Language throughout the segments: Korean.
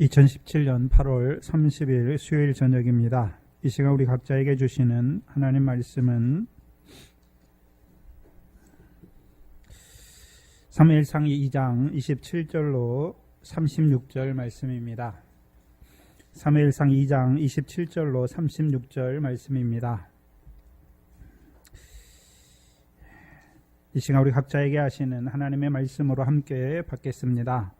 2017년 8월 30일 수요일 저녁입니다. 이 시간 우리 각자에게 주시는 하나님 말씀은 사무엘상 2장 27절로 36절 말씀입니다. 사무엘상 2장 27절로 36절 말씀입니다. 이 시간 우리 각자에게 하시는 하나님의 말씀으로 함께 받겠습니다.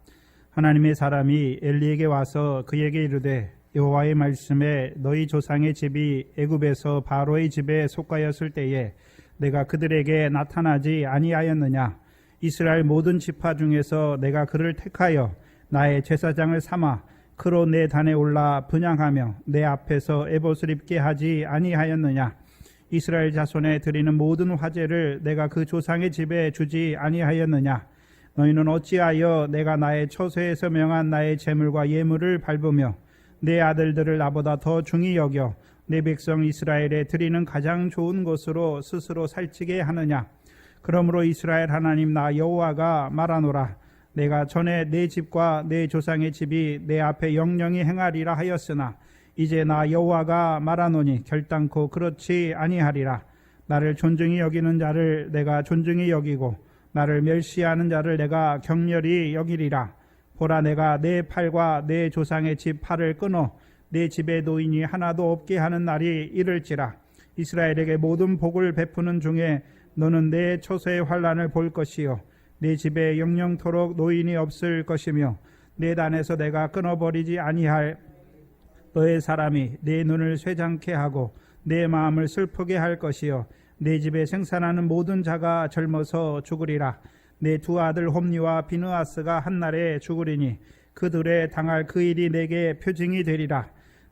하나님의 사람이 엘리에게 와서 그에게 이르되 여호와의 말씀에 너희 조상의 집이 애굽에서 바로의 집에 속하였을 때에 내가 그들에게 나타나지 아니하였느냐. 이스라엘 모든 지파 중에서 내가 그를 택하여 나의 제사장을 삼아 그로 내 단에 올라 분향하며 내 앞에서 에봇을 입게 하지 아니하였느냐. 이스라엘 자손에 드리는 모든 화제를 내가 그 조상의 집에 주지 아니하였느냐. 너희는 어찌하여 내가 나의 처소에서 명한 나의 제물과 예물을 밟으며 내 아들들을 나보다 더 중히 여겨 내 백성 이스라엘에 드리는 가장 좋은 것으로 스스로 살찌게 하느냐. 그러므로 이스라엘 하나님 나 여호와가 말하노라. 내가 전에 내 집과 내 조상의 집이 내 앞에 영영히 행하리라 하였으나 이제 나 여호와가 말하노니 결단코 그렇지 아니하리라. 나를 존중히 여기는 자를 내가 존중히 여기고 나를 멸시하는 자를 내가 격렬히 여기리라. 보라, 내가 내 팔과 내 조상의 집 팔을 끊어 내 집에 노인이 하나도 없게 하는 날이 이를지라. 이스라엘에게 모든 복을 베푸는 중에 너는 내 처소의 환난을 볼 것이요 내 집에 영영토록 노인이 없을 것이며 내 단에서 내가 끊어버리지 아니할 너의 사람이 내 눈을 쇠장케 하고 내 마음을 슬프게 할 것이요 내 집에 생산하는 모든 자가 젊어서 죽으리라. 내 두 아들 홈니와 비느하스가 한날에 죽으리니 그들의 당할 그 일이 내게 표징이 되리라.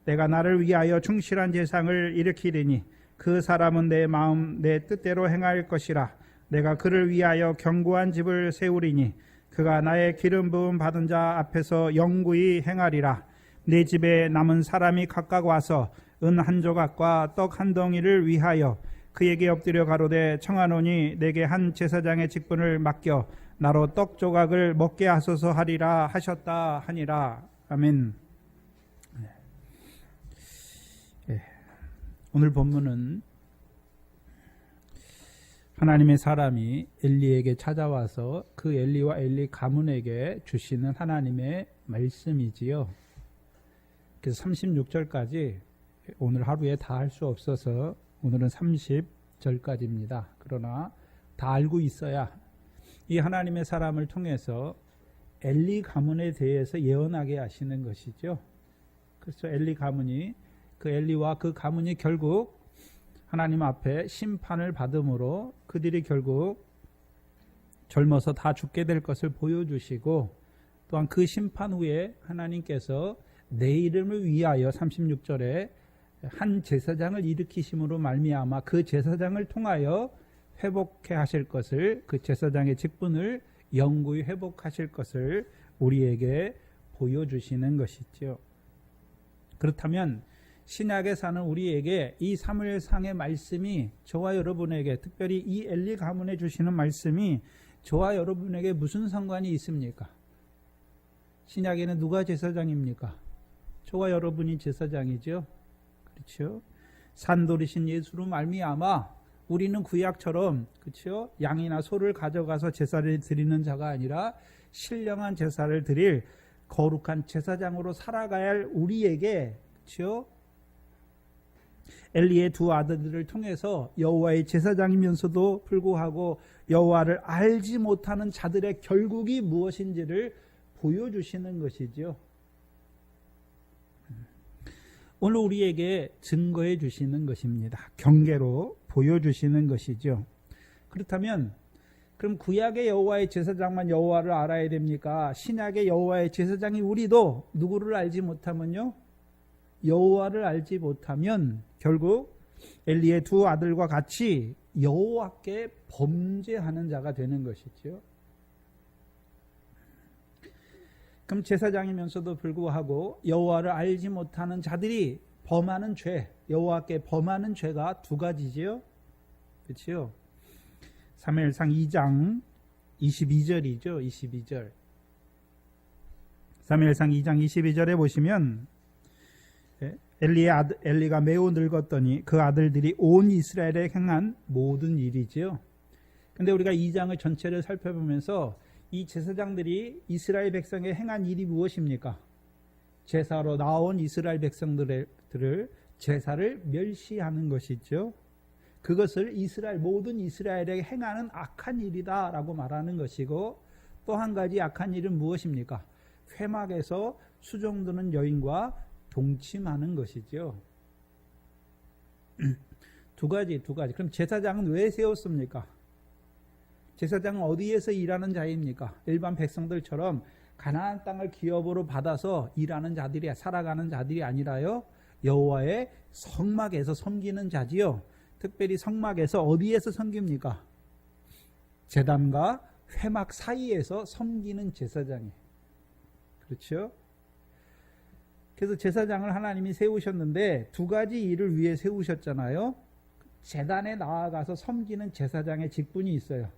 내가 나를 위하여 충실한 제상을 일으키리니 그 사람은 내 마음 내 뜻대로 행할 것이라. 내가 그를 위하여 견고한 집을 세우리니 그가 나의 기름 부음 받은 자 앞에서 영구히 행하리라. 내 집에 남은 사람이 각각 와서 은 한 조각과 떡 한 덩이를 위하여 그에게 엎드려 가로되 청하노니 내게 한 제사장의 직분을 맡겨 나로 떡 조각을 먹게 하소서 하리라 하셨다 하니라. 아멘. 오늘 본문은 하나님의 사람이 엘리에게 찾아와서 그 엘리와 엘리 가문에게 주시는 하나님의 말씀이지요. 그래서 36절까지 오늘 하루에 다 할 수 없어서 오늘은 30절까지입니다. 그러나 다 알고 있어야 이 하나님의 사람을 통해서 엘리 가문에 대해서 예언하게 하시는 것이죠. 그래서 엘리 가문이 그 엘리와 그 가문이 결국 하나님 앞에 심판을 받음으로 그들이 결국 젊어서 다 죽게 될 것을 보여주시고 또한 그 심판 후에 하나님께서 내 이름을 위하여 36절에 한 제사장을 일으키심으로 말미암아 그 제사장을 통하여 회복해 하실 것을, 그 제사장의 직분을 영구히 회복하실 것을 우리에게 보여주시는 것이죠. 그렇다면 신약에 사는 우리에게 이 사무엘상의 말씀이 저와 여러분에게, 특별히 이 엘리 가문에 주시는 말씀이 저와 여러분에게 무슨 상관이 있습니까? 신약에는 누가 제사장입니까? 저와 여러분이 제사장이죠. 그렇죠? 산돌이신 예수로 말미암아 우리는 구약처럼, 그렇죠? 양이나 소를 가져가서 제사를 드리는 자가 아니라 신령한 제사를 드릴 거룩한 제사장으로 살아가야 할 우리에게, 그렇죠? 엘리의 두 아들들을 통해서 여호와의 제사장이면서도 불구하고 여호와를 알지 못하는 자들의 결국이 무엇인지를 보여주시는 것이죠. 오늘 우리에게 증거해 주시는 것입니다. 경계로 보여주시는 것이죠. 그렇다면 그럼 구약의 여호와의 제사장만 여호와를 알아야 됩니까? 신약의 여호와의 제사장이 우리도 누구를 알지 못하면요, 여호와를 알지 못하면 결국 엘리의 두 아들과 같이 여호와께 범죄하는 자가 되는 것이죠. 그럼 제사장이면서도 불구하고 여호와를 알지 못하는 자들이 범하는 죄, 여호와께 범하는 죄가 두 가지지요. 그렇죠? 사무엘상 2장 22절이죠. 22절. 사무엘상 2장 22절에 보시면 엘리가 매우 늙었더니 그 아들들이 온 이스라엘에 행한 모든 일이지요. 근데 우리가 2장을 전체를 살펴보면서 이 제사장들이 이스라엘 백성에 행한 일이 무엇입니까? 제사로 나온 이스라엘 백성들을 제사를 멸시하는 것이죠. 그것을 모든 이스라엘에게 행하는 악한 일이다라고 말하는 것이고, 또 한 가지 악한 일은 무엇입니까? 회막에서 수종드는 여인과 동침하는 것이죠. 두 가지. 그럼 제사장은 왜 세웠습니까? 제사장은 어디에서 일하는 자입니까? 일반 백성들처럼 가나안 땅을 기업으로 받아서 일하는 자들이, 살아가는 자들이 아니라요, 여호와의 성막에서 섬기는 자지요. 특별히 성막에서 어디에서 섬깁니까? 제단과 회막 사이에서 섬기는 제사장이에요. 그렇죠? 그래서 제사장을 하나님이 세우셨는데 두 가지 일을 위해 세우셨잖아요. 제단에 나아가서 섬기는 제사장의 직분이 있어요.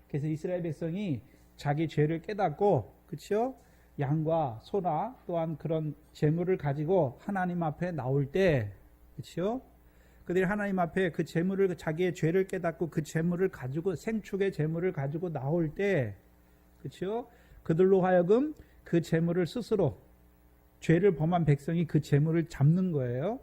그래서 이스라엘 백성이 자기 죄를 깨닫고, 그렇죠? 양과 소나 또한 그런 제물을 가지고 하나님 앞에 나올 때, 그렇죠? 그들이 하나님 앞에 그 제물을, 자기의 죄를 깨닫고 그 제물을 가지고, 생축의 제물을 가지고 나올 때, 그렇죠? 그들로 하여금 그 제물을 스스로, 죄를 범한 백성이 그 제물을 잡는 거예요.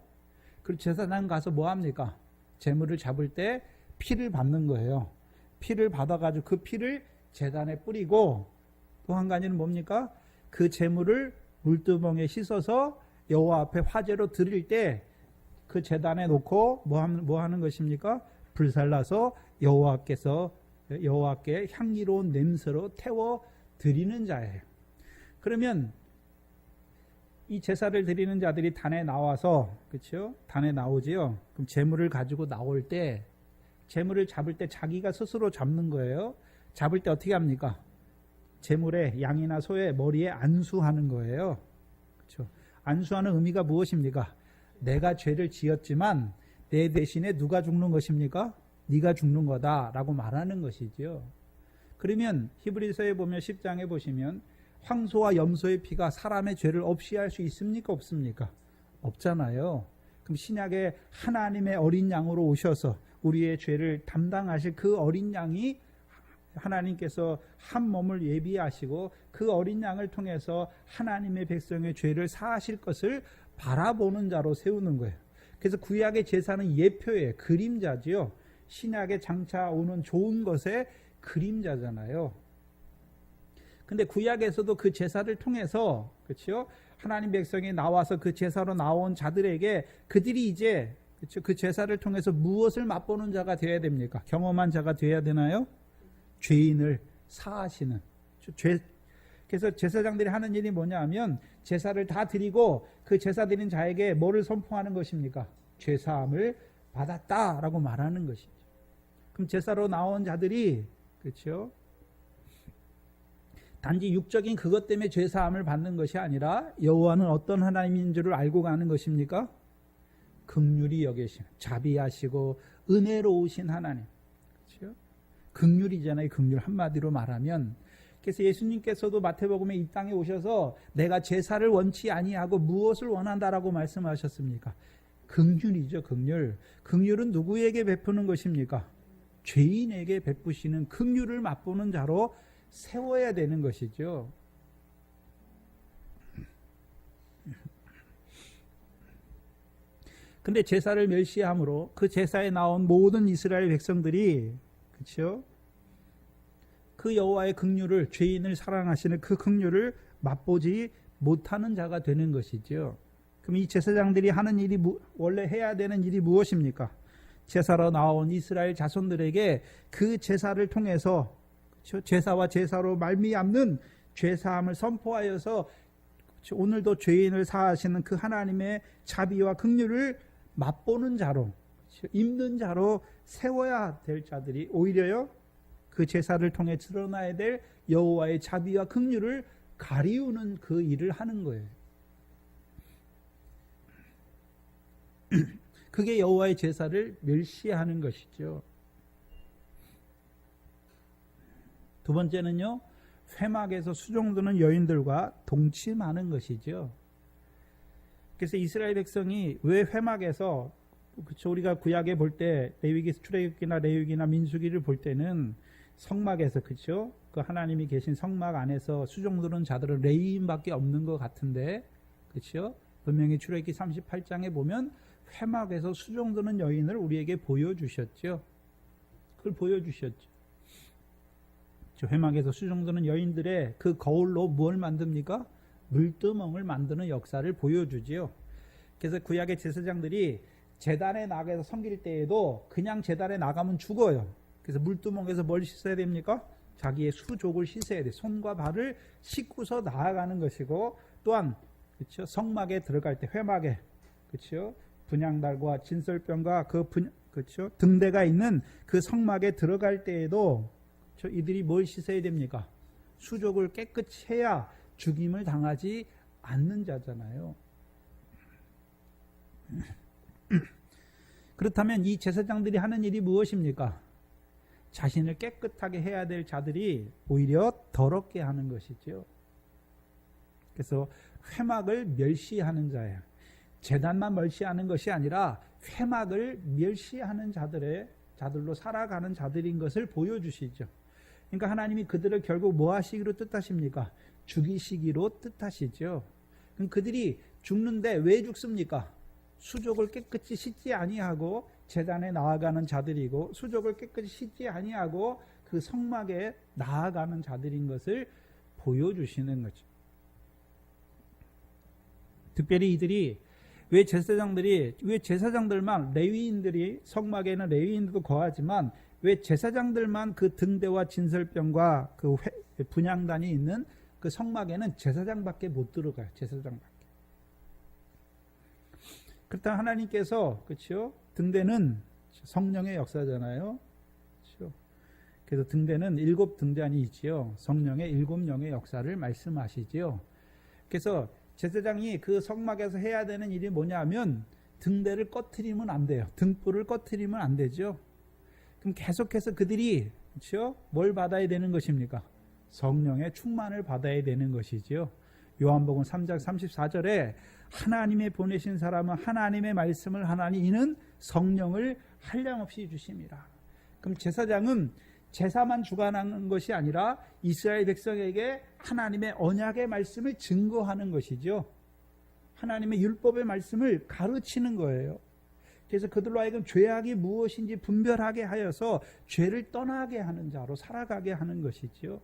그리고 제사장 가서 뭐 합니까? 제물을 잡을 때 피를 받는 거예요. 피를 받아가지고 그 피를 제단에 뿌리고, 또 한 가지는 뭡니까? 그 제물을 물두멍에 씻어서 여호와 앞에 화제로 드릴 때 그 제단에 놓고 뭐 하는 것입니까? 불살라서 여호와께 향기로운 냄새로 태워 드리는 자예요. 그러면 이 제사를 드리는 자들이 단에 나와서, 그렇죠? 단에 나오지요. 그럼 제물을 가지고 나올 때, 제물을 잡을 때 자기가 스스로 잡는 거예요. 잡을 때 어떻게 합니까? 제물에, 양이나 소의 머리에 안수하는 거예요. 그렇죠? 안수하는 의미가 무엇입니까? 내가 죄를 지었지만 내 대신에 누가 죽는 것입니까? 네가 죽는 거다라고 말하는 것이지요. 그러면 히브리서에 보면 10장에 보시면 황소와 염소의 피가 사람의 죄를 없이 할 수 있습니까? 없습니까? 없잖아요. 그럼 신약에 하나님의 어린 양으로 오셔서 우리의 죄를 담당하실 그 어린 양이, 하나님께서 한 몸을 예비하시고 그 어린 양을 통해서 하나님의 백성의 죄를 사하실 것을 바라보는 자로 세우는 거예요. 그래서 구약의 제사는 예표예요. 그림자지요. 신약에 장차 오는 좋은 것의 그림자잖아요. 근데 구약에서도 그 제사를 통해서, 그렇죠? 하나님 백성이 나와서 그 제사로 나온 자들에게 그들이 이제, 그렇죠? 그 제사를 통해서 무엇을 맛보는 자가 되어야 됩니까? 경험한 자가 되어야 되나요? 죄인을 사하시는. 그래서 제사장들이 하는 일이 뭐냐 하면 제사를 다 드리고 그 제사 드린 자에게 뭐를 선포하는 것입니까? 죄사함을 받았다라고 말하는 것이죠. 그럼 제사로 나온 자들이, 그렇죠? 단지 육적인 그것 때문에 죄사함을 받는 것이 아니라 여호와는 어떤 하나님인 줄을 알고 가는 것입니까? 긍휼히 여기시는, 자비하시고 은혜로우신 하나님. 그렇죠? 긍휼이잖아요. 긍휼 한마디로 말하면. 그래서 예수님께서도 마태복음에 이 땅에 오셔서 내가 제사를 원치 아니하고 무엇을 원한다라고 말씀하셨습니까? 긍휼이죠. 긍휼. 긍휼은 누구에게 베푸는 것입니까? 죄인에게 베푸시는 긍휼을 맛보는 자로 세워야 되는 것이죠. 근데 제사를 멸시함으로 그 제사에 나온 모든 이스라엘 백성들이, 그렇죠? 그 여호와의 긍휼을, 죄인을 사랑하시는 그 긍휼을 맛보지 못하는 자가 되는 것이죠. 그럼 이 제사장들이 하는 일이, 원래 해야 되는 일이 무엇입니까? 제사로 나온 이스라엘 자손들에게 그 제사를 통해서, 그렇죠? 제사와 제사로 말미암는 죄사함을 선포하여서, 그렇죠? 오늘도 죄인을 사하시는 그 하나님의 자비와 긍휼을 맛보는 자로, 그렇죠? 입는 자로 세워야 될 자들이 오히려요, 그 제사를 통해 드러나야 될 여호와의 자비와 긍휼을 가리우는 그 일을 하는 거예요. 그게 여호와의 제사를 멸시하는 것이죠. 두 번째는요, 회막에서 수종드는 여인들과 동침하는 것이죠. 그래서 이스라엘 백성이 왜 회막에서, 그쵸, 우리가 구약에 볼 때 레위기, 출애굽기나 레위기나 민수기를 볼 때는 성막에서, 그쵸, 그 하나님이 계신 성막 안에서 수종드는 자들은 레위인밖에 없는 것 같은데, 그쵸, 분명히 출애굽기 38장에 보면 회막에서 수종드는 여인을 우리에게 보여주셨죠. 그걸 보여주셨죠. 회막에서 수종드는 여인들의 그 거울로 무엇을 만듭니까? 물두멍을 만드는 역사를 보여주지요. 그래서 구약의 제사장들이 제단에 나가서 섬길 때에도 그냥 제단에 나가면 죽어요. 그래서 물두멍에서 뭘 씻어야 됩니까? 자기의 수족을 씻어야 돼. 손과 발을 씻고서 나아가는 것이고, 또한 그렇죠, 성막에 들어갈 때 회막에, 그렇죠, 분향달과 진설병과 그렇죠, 등대가 있는 그 성막에 들어갈 때에도 이들이 뭘 씻어야 됩니까? 수족을 깨끗이 해야 죽임을 당하지 않는 자잖아요. 그렇다면 이 제사장들이 하는 일이 무엇입니까? 자신을 깨끗하게 해야 될 자들이 오히려 더럽게 하는 것이죠. 그래서 회막을 멸시하는 자예요. 제단만 멸시하는 것이 아니라 회막을 멸시하는 자들로 살아가는 자들인 것을 보여주시죠. 그러니까 하나님이 그들을 결국 뭐 하시기로 뜻하십니까? 죽이시기로 뜻하시죠. 그럼 그들이 죽는데 왜 죽습니까? 수족을 깨끗이 씻지 아니하고 제단에 나아가는 자들이고, 수족을 깨끗이 씻지 아니하고 그 성막에 나아가는 자들인 것을 보여주시는 거죠. 특별히 이들이 왜 제사장들만, 레위인들이, 성막에는 레위인들도 거하지만 왜 제사장들만 그 등대와 진설병과 그 분향단이 있는 그 성막에는 제사장밖에 못 들어가요. 제사장밖에. 그렇다면 하나님께서, 그렇죠, 등대는 성령의 역사잖아요. 그렇죠? 그래서 등대는 7 등잔이 있지요. 성령의 7명의 역사를 말씀하시지요. 그래서 제사장이 그 성막에서 해야 되는 일이 뭐냐면 등대를 꺼트리면 안 돼요. 등불을 꺼트리면 안 되죠. 그럼 계속해서 그들이, 그렇죠, 뭘 받아야 되는 것입니까? 성령의 충만을 받아야 되는 것이지요. 요한복음 3장 34절에 하나님의 보내신 사람은 하나님의 말씀을 하나니 이는 성령을 한량없이 주심이라. 그럼 제사장은 제사만 주관하는 것이 아니라 이스라엘 백성에게 하나님의 언약의 말씀을 증거하는 것이죠. 하나님의 율법의 말씀을 가르치는 거예요. 그래서 그들로 하여금 죄악이 무엇인지 분별하게 하여서 죄를 떠나게 하는 자로 살아가게 하는 것이죠.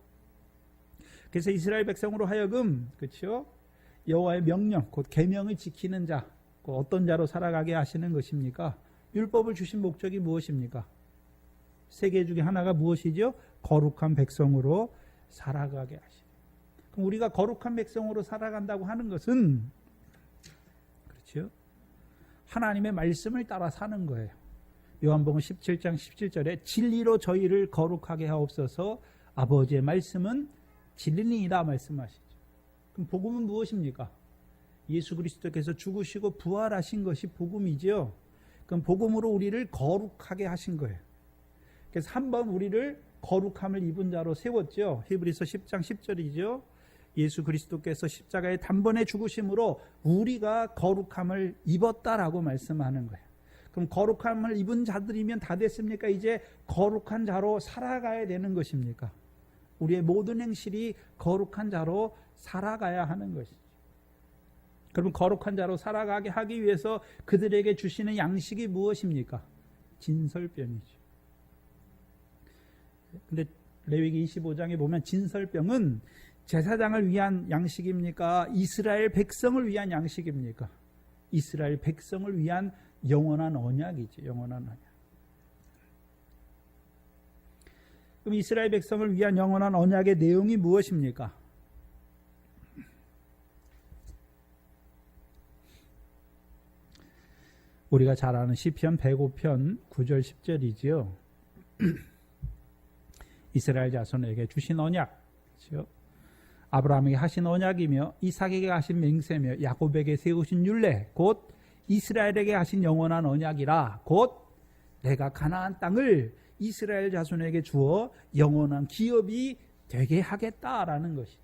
그래서 이스라엘 백성으로 하여금, 그렇죠, 여호와의 명령, 곧 계명을 지키는 자, 곧 어떤 자로 살아가게 하시는 것입니까? 율법을 주신 목적이 무엇입니까? 세 개 중에 하나가 무엇이죠? 거룩한 백성으로 살아가게 하시는. 그럼 우리가 거룩한 백성으로 살아간다고 하는 것은, 그렇죠, 하나님의 말씀을 따라 사는 거예요. 요한복음 17장 17절에 진리로 저희를 거룩하게 하옵소서, 아버지의 말씀은 진리니이다 말씀하시죠. 그럼 복음은 무엇입니까? 예수 그리스도께서 죽으시고 부활하신 것이 복음이죠. 그럼 복음으로 우리를 거룩하게 하신 거예요. 그래서 한번 우리를 거룩함을 입은 자로 세웠죠. 히브리서 10장 10절이죠. 예수 그리스도께서 십자가에 단번에 죽으심으로 우리가 거룩함을 입었다라고 말씀하는 거예요. 그럼 거룩함을 입은 자들이면 다 됐습니까? 이제 거룩한 자로 살아가야 되는 것입니까? 우리의 모든 행실이 거룩한 자로 살아가야 하는 것이죠. 그럼 거룩한 자로 살아가게 하기 위해서 그들에게 주시는 양식이 무엇입니까? 진설병이죠. 근데 레위기 25장에 보면 진설병은 제사장을 위한 양식입니까? 이스라엘 백성을 위한 양식입니까? 이스라엘 백성을 위한 영원한 언약이죠. 영원한 언약. 그럼 이스라엘 백성을 위한 영원한 언약의 내용이 무엇입니까? 우리가 잘 아는 시편 105편 9절 10절이지요. 이스라엘 자손에게 주신 언약, 그렇죠? 아브라함에게 하신 언약이며 이삭에게 하신 맹세며 야곱에게 세우신 율례, 곧 이스라엘에게 하신 영원한 언약이라. 곧 내가 가나안 땅을 이스라엘 자손에게 주어 영원한 기업이 되게 하겠다라는 것이죠.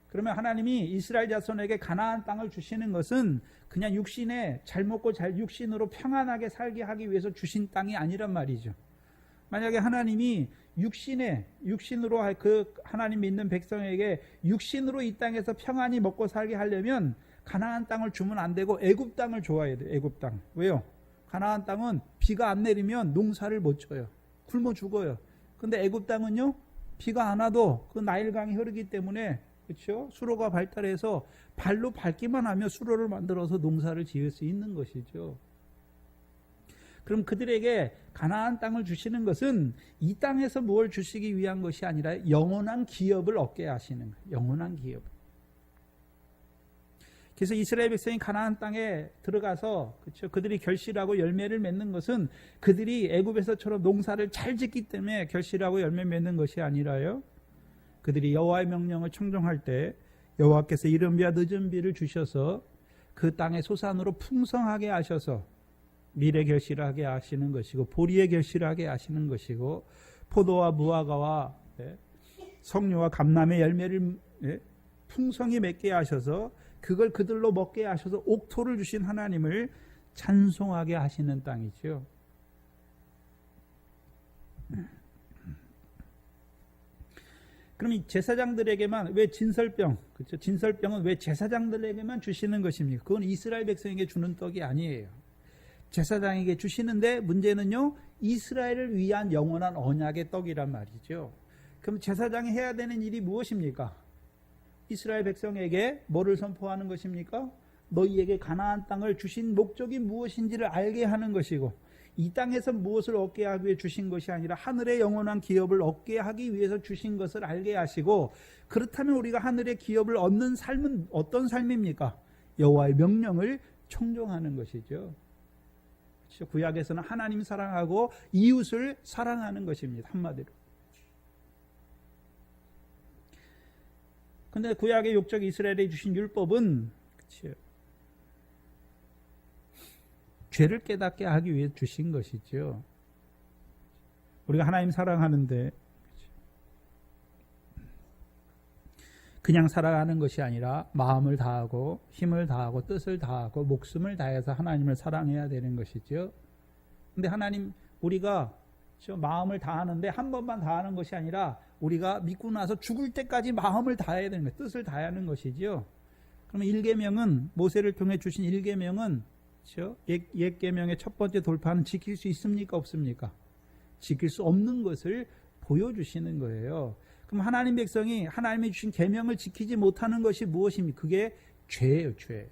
그러면 하나님이 이스라엘 자손에게 가나안 땅을 주시는 것은 그냥 육신에 잘 먹고 잘 육신으로 평안하게 살게 하기 위해서 주신 땅이 아니란 말이죠. 만약에 하나님이 육신으로 그 하나님 믿는 백성에게 육신으로 이 땅에서 평안히 먹고 살게 하려면 가나안 땅을 주면 안 되고 애굽 땅을 줘야 돼요. 애굽 땅. 왜요? 가나안 땅은 비가 안 내리면 농사를 못 져요. 굶어 죽어요. 근데 애굽 땅은요, 비가 안 와도 그 나일강이 흐르기 때문에, 그렇죠? 수로가 발달해서 발로 밟기만 하면 수로를 만들어서 농사를 지을 수 있는 것이죠. 그럼 그들에게 가나안 땅을 주시는 것은 이 땅에서 뭘 주시기 위한 것이 아니라 영원한 기업을 얻게 하시는 거예요. 영원한 기업. 그래서 이스라엘 백성이 가나안 땅에 들어가서, 그렇죠? 그들이 결실하고 열매를 맺는 것은 그들이 애굽에서처럼 농사를 잘 짓기 때문에 결실하고 열매 맺는 것이 아니라요, 그들이 여호와의 명령을 청종할 때 여호와께서 이른 비와 늦은 비를 주셔서 그 땅의 소산으로 풍성하게 하셔서 밀의 결실하게 하시는 것이고 보리의 결실하게 하시는 것이고 포도와 무화과와 석류와 감람의 열매를 풍성히 맺게 하셔서 그걸 그들로 먹게 하셔서 옥토를 주신 하나님을 찬송하게 하시는 땅이죠. 그럼 이 제사장들에게만 왜 진설병, 그렇죠? 진설병은 왜 제사장들에게만 주시는 것입니까? 그건 이스라엘 백성에게 주는 떡이 아니에요. 제사장에게 주시는데 문제는요, 이스라엘을 위한 영원한 언약의 떡이란 말이죠. 그럼 제사장이 해야 되는 일이 무엇입니까? 이스라엘 백성에게 뭐를 선포하는 것입니까? 너희에게 가나안 땅을 주신 목적이 무엇인지를 알게 하는 것이고 이 땅에서 무엇을 얻게 하기 위해 주신 것이 아니라 하늘의 영원한 기업을 얻게 하기 위해서 주신 것을 알게 하시고, 그렇다면 우리가 하늘의 기업을 얻는 삶은 어떤 삶입니까? 여호와의 명령을 청종하는 것이죠. 그렇죠? 구약에서는 하나님 사랑하고 이웃을 사랑하는 것입니다. 한마디로. 근데 구약의 욕적 이스라엘에 주신 율법은, 그렇죠, 죄를 깨닫게 하기 위해 주신 것이죠. 우리가 하나님 사랑하는데 그냥 살아가는 것이 아니라 마음을 다하고 힘을 다하고 뜻을 다하고 목숨을 다해서 하나님을 사랑해야 되는 것이죠. 근데 하나님, 우리가 마음을 다하는데 한 번만 다하는 것이 아니라 우리가 믿고 나서 죽을 때까지 마음을 다해야 되는 거예요. 뜻을 다해야 하는 것이죠. 그러면 1계명은, 모세를 통해 주신 1계명은, 그렇죠? 옛 계명의 첫 번째 돌파는 지킬 수 있습니까? 없습니까? 지킬 수 없는 것을 보여주시는 거예요. 그럼 하나님 백성이 하나님이 주신 계명을 지키지 못하는 것이 무엇입니까? 그게 죄예요, 죄.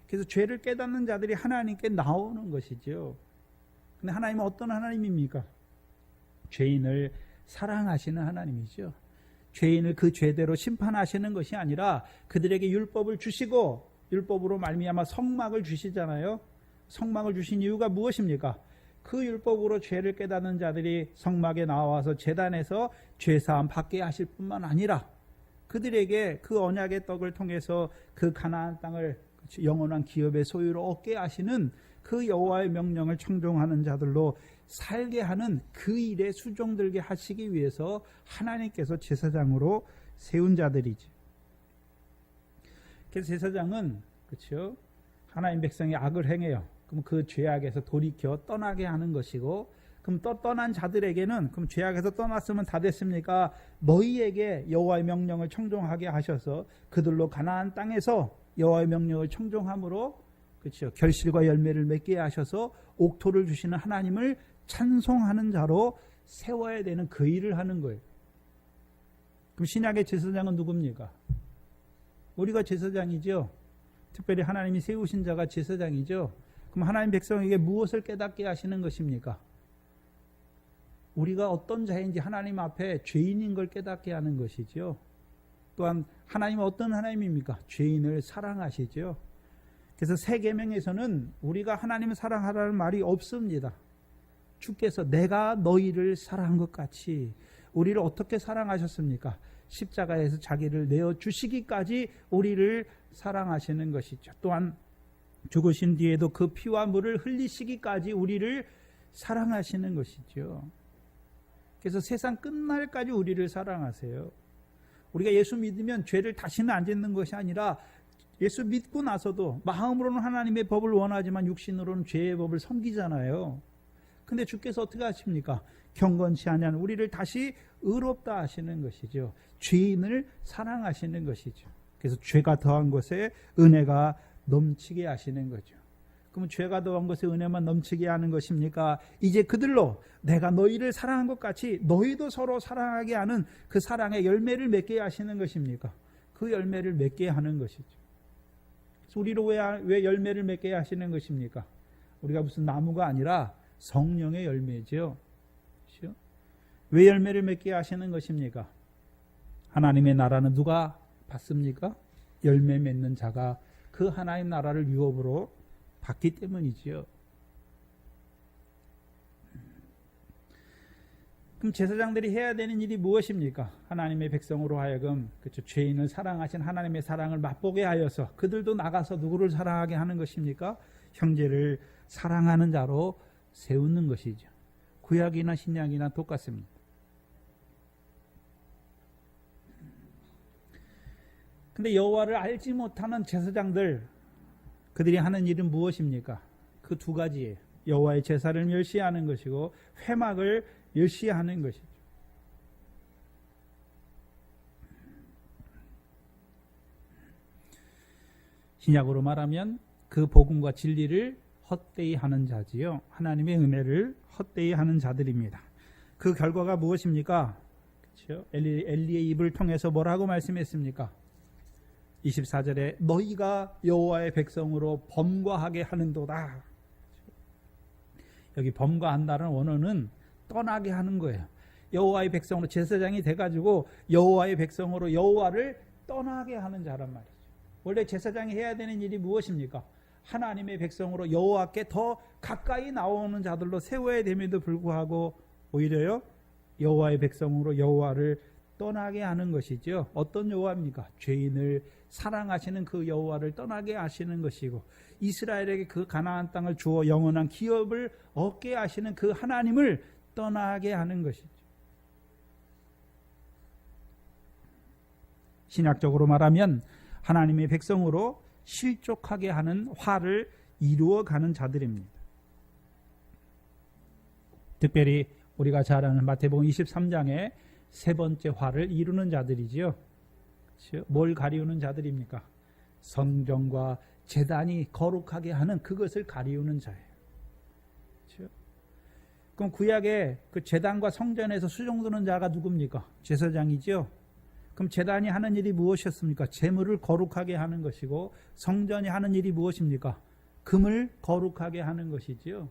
그래서 죄를 깨닫는 자들이 하나님께 나오는 것이죠. 근데 하나님은 어떤 하나님입니까? 죄인을 사랑하시는 하나님이죠. 죄인을 그 죄대로 심판하시는 것이 아니라 그들에게 율법을 주시고 율법으로 말미암아 성막을 주시잖아요. 성막을 주신 이유가 무엇입니까? 그 율법으로 죄를 깨닫는 자들이 성막에 나와서 제단에서 죄사함 받게 하실 뿐만 아니라 그들에게 그 언약의 떡을 통해서 그 가나안 땅을 영원한 기업의 소유로 얻게 하시는 그 여호와의 명령을 청종하는 자들로 살게 하는 그 일에 수종들게 하시기 위해서 하나님께서 제사장으로 세운 자들이지. 그래서 제사장은, 그렇죠, 하나님 백성이 악을 행해요. 그럼 그 죄악에서 돌이켜 떠나게 하는 것이고, 그럼 떠난 자들에게는, 그럼 죄악에서 떠났으면 다 됐습니까? 너희에게 여호와의 명령을 청종하게 하셔서 그들로 가나안 땅에서 여호와의 명령을 청종함으로, 그렇죠, 결실과 열매를 맺게 하셔서 옥토를 주시는 하나님을 찬송하는 자로 세워야 되는 그 일을 하는 거예요. 그럼 신약의 제사장은 누굽니까? 우리가 제사장이죠. 특별히 하나님이 세우신 자가 제사장이죠. 그럼 하나님 백성에게 무엇을 깨닫게 하시는 것입니까? 우리가 어떤 자인지 하나님 앞에 죄인인 걸 깨닫게 하는 것이죠. 또한 하나님은 어떤 하나님입니까? 죄인을 사랑하시죠. 그래서 새 계명에서는 우리가 하나님을 사랑하라는 말이 없습니다. 주께서 내가 너희를 사랑한 것 같이 우리를 어떻게 사랑하셨습니까? 십자가에서 자기를 내어주시기까지 우리를 사랑하시는 것이죠. 또한 죽으신 뒤에도 그 피와 물을 흘리시기까지 우리를 사랑하시는 것이죠. 그래서 세상 끝날까지 우리를 사랑하세요. 우리가 예수 믿으면 죄를 다시는 안 짓는 것이 아니라 예수 믿고 나서도 마음으로는 하나님의 법을 원하지만 육신으로는 죄의 법을 섬기잖아요. 근데 주께서 어떻게 하십니까? 경건치 아니한 우리를 다시 의롭다 하시는 것이죠. 죄인을 사랑하시는 것이죠. 그래서 죄가 더한 것에 은혜가 넘치게 하시는 거죠. 그러면 죄가 더한 것에 은혜만 넘치게 하는 것입니까? 이제 그들로 내가 너희를 사랑한 것 같이 너희도 서로 사랑하게 하는 그 사랑의 열매를 맺게 하시는 것입니까? 그 열매를 맺게 하는 것이죠. 그래서 우리로 왜 열매를 맺게 하시는 것입니까? 우리가 무슨 나무가 아니라 성령의 열매죠. 그렇죠? 왜 열매를 맺게 하시는 것입니까? 하나님의 나라는 누가 받습니까? 열매 맺는 자가 그 하나님 나라를 유업으로 받기 때문이지요. 그럼 제사장들이 해야 되는 일이 무엇입니까? 하나님의 백성으로 하여금 그렇죠. 죄인을 사랑하신 하나님의 사랑을 맛보게 하여서 그들도 나가서 누구를 사랑하게 하는 것입니까? 형제를 사랑하는 자로 세우는 것이죠. 구약이나 신약이나 똑같습니다. 근데 여호와를 알지 못하는 제사장들, 그들이 하는 일은 무엇입니까? 그 두 가지예요. 여호와의 제사를 멸시하는 것이고 회막을 멸시하는 것이죠. 신약으로 말하면 그 복음과 진리를 헛되이 하는 자지요. 하나님의 은혜를 헛되이 하는 자들입니다. 그 결과가 무엇입니까? 그렇죠? 엘리의 입을 통해서 뭐라고 말씀했습니까? 24절에 너희가 여호와의 백성으로 범과하게 하는도다. 여기 범과한다는 원어는 떠나게 하는 거예요. 여호와의 백성으로 제사장이 돼가지고 여호와의 백성으로 여호와를 떠나게 하는 자란 말이죠. 원래 제사장이 해야 되는 일이 무엇입니까? 하나님의 백성으로 여호와께 더 가까이 나오는 자들로 세워야 됨에도 불구하고 오히려요 여호와의 백성으로 여호와를 떠나게 하는 것이죠. 어떤 여호와입니까? 죄인을 사랑하시는 그 여호와를 떠나게 하시는 것이고 이스라엘에게 그 가나안 땅을 주어 영원한 기업을 얻게 하시는 그 하나님을 떠나게 하는 것이죠. 신약적으로 말하면 하나님의 백성으로 실족하게 하는 화를 이루어가는 자들입니다. 특별히 우리가 잘 아는 마태복음 23장에 세 번째 화를 이루는 자들이지요. 그렇죠? 뭘 가리우는 자들입니까? 성전과 제단이 거룩하게 하는 그것을 가리우는 자예요. 그렇죠? 그럼 구약에 그 제단과 성전에서 수종드는 자가 누굽니까? 제사장이죠. 그럼 제단이 하는 일이 무엇이었습니까? 제물을 거룩하게 하는 것이고 성전이 하는 일이 무엇입니까? 금을 거룩하게 하는 것이지요.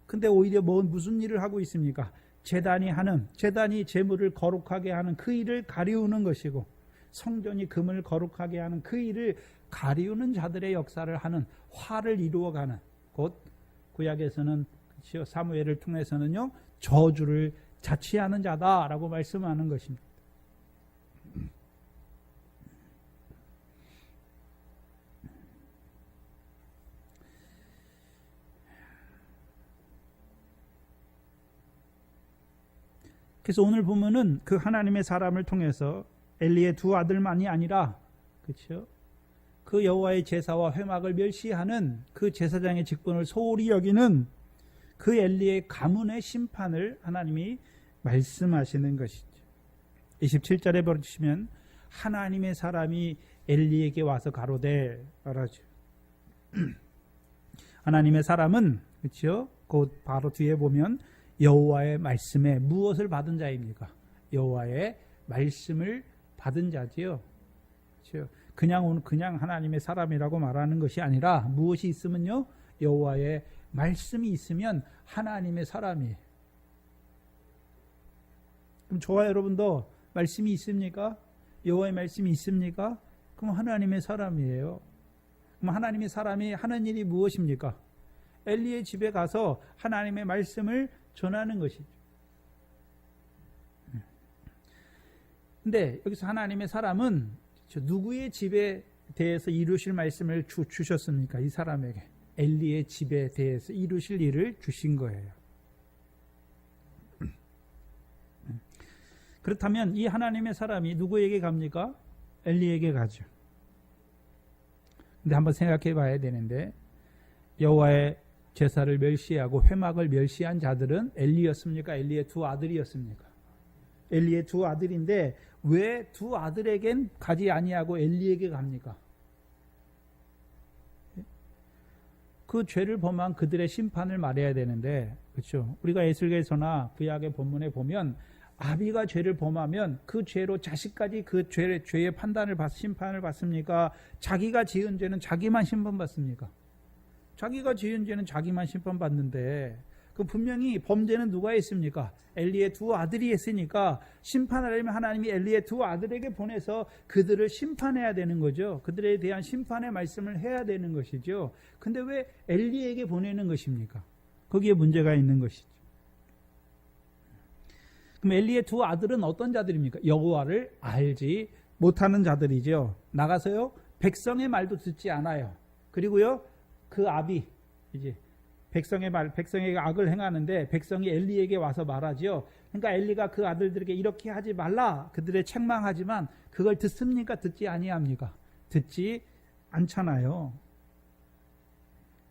근데 오히려 무슨 일을 하고 있습니까? 제단이 제물을 거룩하게 하는 그 일을 가리우는 것이고 성전이 금을 거룩하게 하는 그 일을 가리우는 자들의 역사를 하는 화를 이루어가는 곧 구약에서는 그렇죠? 사무엘을 통해서는요 저주를 자취하는 자다라고 말씀하는 것입니다. 그래서 오늘 보면은 그 하나님의 사람을 통해서 엘리의 두 아들만이 아니라 그렇죠? 그 여호와의 제사와 회막을 멸시하는 그 제사장의 직분을 소홀히 여기는 그 엘리의 가문의 심판을 하나님이 말씀하시는 것이죠. 27절에 보시면 하나님의 사람이 엘리에게 와서 가로되 말하죠. 하나님의 사람은 그렇죠? 곧 바로 뒤에 보면 여호와의 말씀에 무엇을 받은 자입니까? 여호와의 말씀을 받은 자지요. 그렇죠? 그냥 하나님의 사람이라고 말하는 것이 아니라 무엇이 있으면요? 여호와의 말씀이 있으면 하나님의 사람이에요. 그럼 저와 여러분도 말씀이 있습니까? 여호와의 말씀이 있습니까? 그럼 하나님의 사람이에요. 그럼 하나님의 사람이 하는 일이 무엇입니까? 엘리의 집에 가서 하나님의 말씀을 전하는 것이죠. 근데 여기서 하나님의 사람은 누구의 집에 대해서 이루실 말씀을 주셨습니까? 이 사람에게 엘리의 집에 대해서 이루실 일을 주신 거예요. 그렇다면 이 하나님의 사람이 누구에게 갑니까? 엘리에게 가죠. 근데 한번 생각해 봐야 되는데 여호와의 제사를 멸시하고 회막을 멸시한 자들은 엘리였습니까? 엘리의 두 아들이었습니까? 엘리의 두 아들인데 왜 두 아들에겐 가지 아니하고 엘리에게 갑니까? 그 죄를 범한 그들의 심판을 말해야 되는데, 그렇죠? 우리가 에스겔서나 구약의 본문에 보면 아비가 죄를 범하면 그 죄로 자식까지 그 죄의 심판을 받습니까? 자기가 지은 죄는 자기만 심판받습니까? 자기가 지은 죄는 자기만 심판받는데, 그 분명히 범죄는 누가 했습니까? 엘리의 두 아들이 했으니까 심판하려면 하나님이 엘리의 두 아들에게 보내서 그들을 심판해야 되는 거죠. 그들에 대한 심판의 말씀을 해야 되는 것이죠. 근데 왜 엘리에게 보내는 것입니까? 거기에 문제가 있는 것이죠. 그럼 엘리의 두 아들은 어떤 자들입니까? 여호와를 알지 못하는 자들이죠. 나가서요 백성의 말도 듣지 않아요. 그리고요 그 아비 이제 백성에게 악을 행하는데 백성이 엘리에게 와서 말하죠. 그러니까 엘리가 그 아들들에게 이렇게 하지 말라 그들의 책망하지만 그걸 듣습니까? 듣지 아니합니까? 듣지 않잖아요.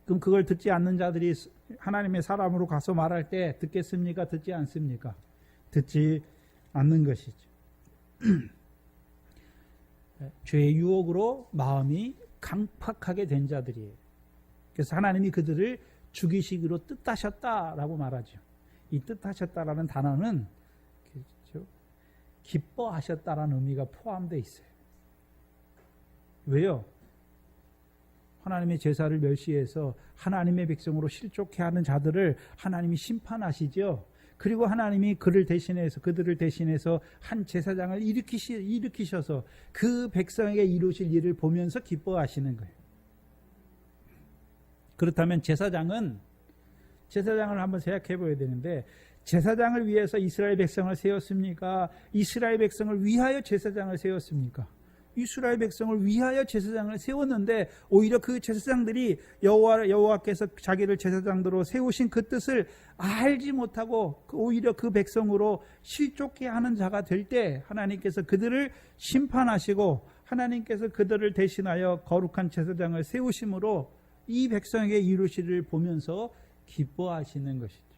그럼 그걸 듣지 않는 자들이 하나님의 사람으로 가서 말할 때 듣겠습니까? 듣지 않습니까? 듣지 않는 것이죠. 죄의 유혹으로 마음이 강팍하게 된 자들이에요. 그래서 하나님이 그들을 죽이시기로 뜻하셨다라고 말하죠. 이 뜻하셨다라는 단어는 그렇죠? 기뻐하셨다라는 의미가 포함되어 있어요. 왜요? 하나님의 제사를 멸시해서 하나님의 백성으로 실족해 하는 자들을 하나님이 심판하시죠. 그리고 하나님이 그들을 대신해서 한 제사장을 일으키셔서 그 백성에게 이루실 일을 보면서 기뻐하시는 거예요. 그렇다면 제사장을 한번 생각해 봐야 되는데 제사장을 위해서 이스라엘 백성을 세웠습니까? 이스라엘 백성을 위하여 제사장을 세웠습니까? 이스라엘 백성을 위하여 제사장을 세웠는데 오히려 그 제사장들이 여호와께서 자기를 제사장으로 세우신 그 뜻을 알지 못하고 오히려 그 백성으로 실족해 하는 자가 될 때 하나님께서 그들을 심판하시고 하나님께서 그들을 대신하여 거룩한 제사장을 세우심으로 이 백성에게 이루실 일을 보면서 기뻐하시는 것이죠.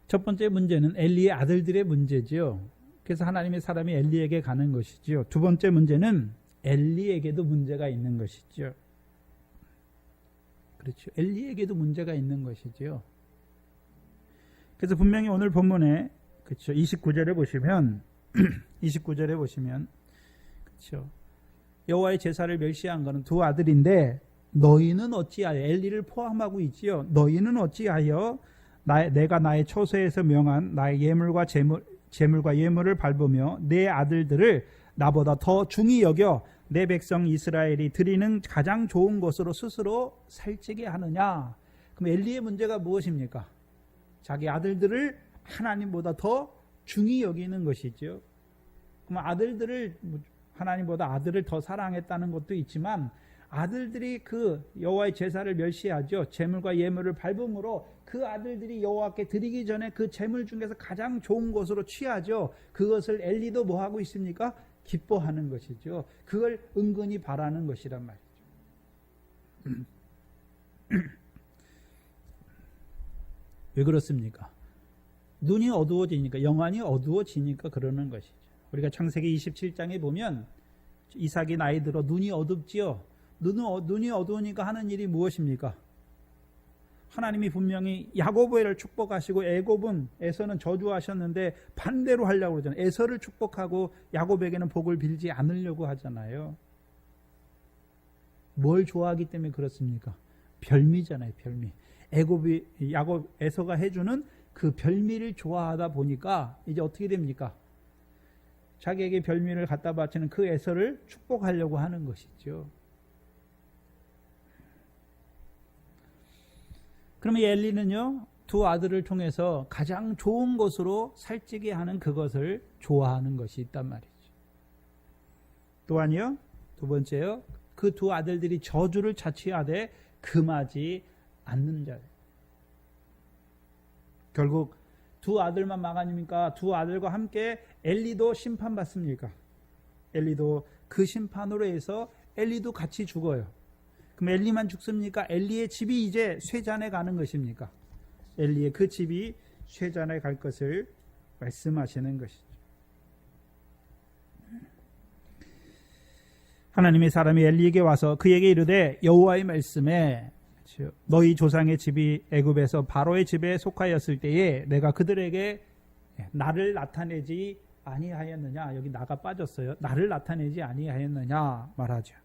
첫 번째 문제는 엘리의 아들들의 문제지요. 그래서 하나님의 사람이 엘리에게 가는 것이지요. 두 번째 문제는 엘리에게도 문제가 있는 것이죠. 그렇죠. 엘리에게도 문제가 있는 것이지요. 그래서 분명히 오늘 본문에 그렇죠. 29절에 보시면 그렇죠. 여호와의 제사를 멸시한 것은 두 아들인데 너희는 어찌하여 엘리를 포함하고 있지요. 너희는 어찌하여 내가 나의 처소에서 명한 나의 제물과 예물을 밟으며 내 아들들을 나보다 더 중히 여겨 내 백성 이스라엘이 드리는 가장 좋은 것으로 스스로 살찌게 하느냐. 그럼 엘리의 문제가 무엇입니까? 자기 아들들을 하나님보다 더 중히 여기는 것이죠. 그럼 아들들을 하나님보다 아들을 더 사랑했다는 것도 있지만 아들들이 그 여호와의 제사를 멸시하죠. 제물과 예물을 밟음으로 그 아들들이 여호와께 드리기 전에 그 제물 중에서 가장 좋은 것으로 취하죠. 그것을 엘리도 뭐 하고 있습니까? 기뻐하는 것이죠. 그걸 은근히 바라는 것이란 말이죠. 왜 그렇습니까? 눈이 어두워지니까, 영안이 어두워지니까 그러는 것이죠. 우리가 창세기 27장에 보면 이삭이 나이 들어 눈이 어둡지요. 눈이 어두우니까 하는 일이 무엇입니까? 하나님이 분명히 야곱을 축복하시고 에서는 저주하셨는데 반대로 하려고 그러잖아요. 에서를 축복하고 야곱에게는 복을 빌지 않으려고 하잖아요. 뭘 좋아하기 때문에 그렇습니까? 별미잖아요, 별미. 에서가 해주는 그 별미를 좋아하다 보니까 이제 어떻게 됩니까? 자기에게 별미를 갖다 바치는 그 에서를 축복하려고 하는 것이죠. 그러면 엘리는요, 두 아들을 통해서 가장 좋은 것으로 살찌게 하는 그것을 좋아하는 것이 있단 말이죠. 또한요, 두 번째요, 그 두 아들들이 저주를 자취하되 금하지 않는 자예요. 결국 두 아들만 망하니까 두 아들과 함께 엘리도 심판받습니까? 엘리도 그 심판으로 해서 엘리도 같이 죽어요. 그럼 엘리만 죽습니까? 엘리의 집이 이제 쇠잔에 가는 것입니까? 엘리의 그 집이 쇠잔에 갈 것을 말씀하시는 것이죠. 하나님의 사람이 엘리에게 와서 그에게 이르되 여호와의 말씀에 너희 조상의 집이 애굽에서 바로의 집에 속하였을 때에 내가 그들에게 나를 나타내지 아니하였느냐. 여기 나가 빠졌어요. 나를 나타내지 아니하였느냐 말하죠.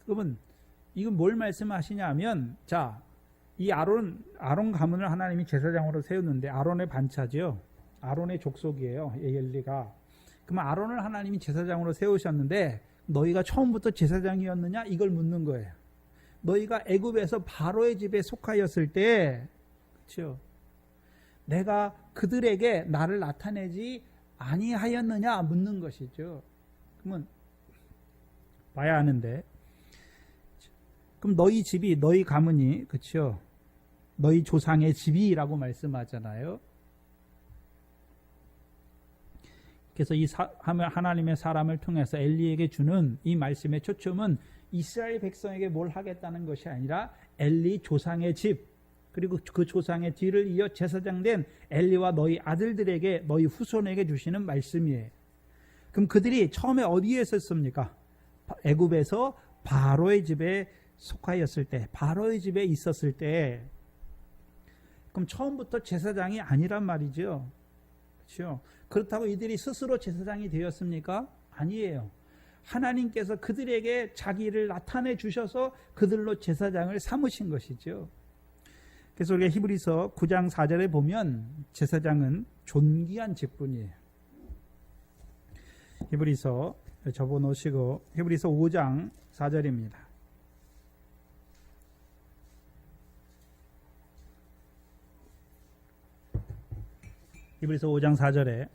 그러면 이건 뭘 말씀하시냐면, 자, 이 아론 가문을 하나님이 제사장으로 세웠는데 아론의 반차죠. 아론의 족속이에요. 엘리가. 그러면 아론을 하나님이 제사장으로 세우셨는데 너희가 처음부터 제사장이었느냐 이걸 묻는 거예요. 너희가 애굽에서 바로의 집에 속하였을 때, 그렇죠? 내가 그들에게 나를 나타내지 아니하였느냐 묻는 것이죠. 그러면 봐야 하는데, 그럼 너희 집이, 너희 가문이, 그렇죠? 너희 조상의 집이라고 말씀하잖아요. 그래서 이 하나님의 사람을 통해서 엘리에게 주는 이 말씀의 초점은 이스라엘 백성에게 뭘 하겠다는 것이 아니라 엘리 조상의 집, 그리고 그 조상의 뒤를 이어 제사장 된 엘리와 너희 아들들에게, 너희 후손에게 주시는 말씀이에요. 그럼 그들이 처음에 어디에 있었습니까? 애굽에서 바로의 집에 속하였을 때, 바로의 집에 있었을 때, 그럼 처음부터 제사장이 아니란 말이죠. 그렇죠? 그렇다고 이들이 스스로 제사장이 되었습니까? 아니에요. 하나님께서 그들에게 자기를 나타내 주셔서 그들로 제사장을 삼으신 것이죠. 그래서 우리가 히브리서 9장 4절에 보면 제사장은 존귀한 직분이에요. 히브리서 접어놓으시고 히브리서 5장 4절입니다. 히브리서 5장 4절에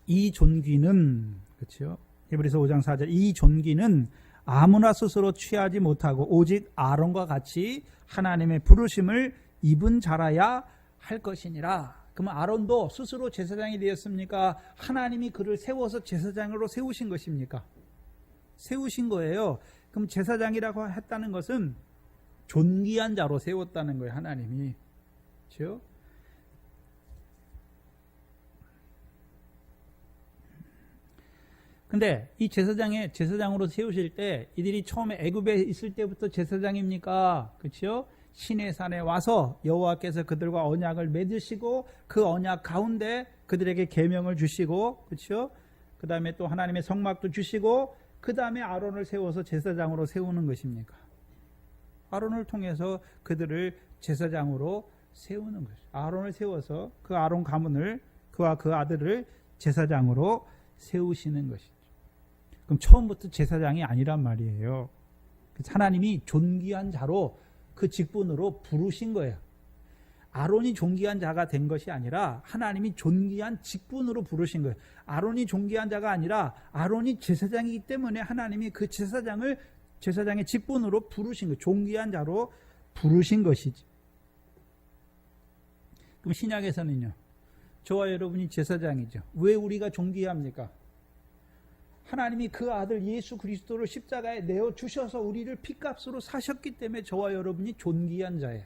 이 존귀는, 그렇죠? 히브리서 5장 4절, 이 존귀는 아무나 스스로 취하지 못하고 오직 아론과 같이 하나님의 부르심을 입은 자라야 할 것이니라. 그러면 아론도 스스로 제사장이 되었습니까? 하나님이 그를 세워서 제사장으로 세우신 것입니까? 세우신 거예요. 그럼 제사장이라고 했다는 것은 존귀한 자로 세웠다는 거예요, 하나님이. 그렇죠? 근데 이 제사장으로 세우실 때 이들이 처음에 애굽에 있을 때부터 제사장입니까? 그렇죠? 시내 산에 와서 여호와께서 그들과 언약을 맺으시고 그 언약 가운데 그들에게 계명을 주시고, 그렇죠? 그다음에 또 하나님의 성막도 주시고 그다음에 아론을 세워서 제사장으로 세우는 것입니까? 아론을 통해서 그들을 제사장으로 세우는 것이죠. 아론을 세워서 그 아론 가문을, 그와 그 아들을 제사장으로 세우시는 것이죠. 그럼 처음부터 제사장이 아니란 말이에요. 하나님이 존귀한 자로 그 직분으로 부르신 거예요. 아론이 존귀한 자가 된 것이 아니라 하나님이 존귀한 직분으로 부르신 거예요. 아론이 존귀한 자가 아니라 아론이 제사장이기 때문에 하나님이 그 제사장의 직분으로 부르신 거예요. 존귀한 자로 부르신 것이지. 그럼 신약에서는요, 저와 여러분이 제사장이죠. 왜 우리가 존귀합니까? 하나님이 그 아들 예수 그리스도를 십자가에 내어주셔서 우리를 핏값으로 사셨기 때문에 저와 여러분이 존귀한 자예요.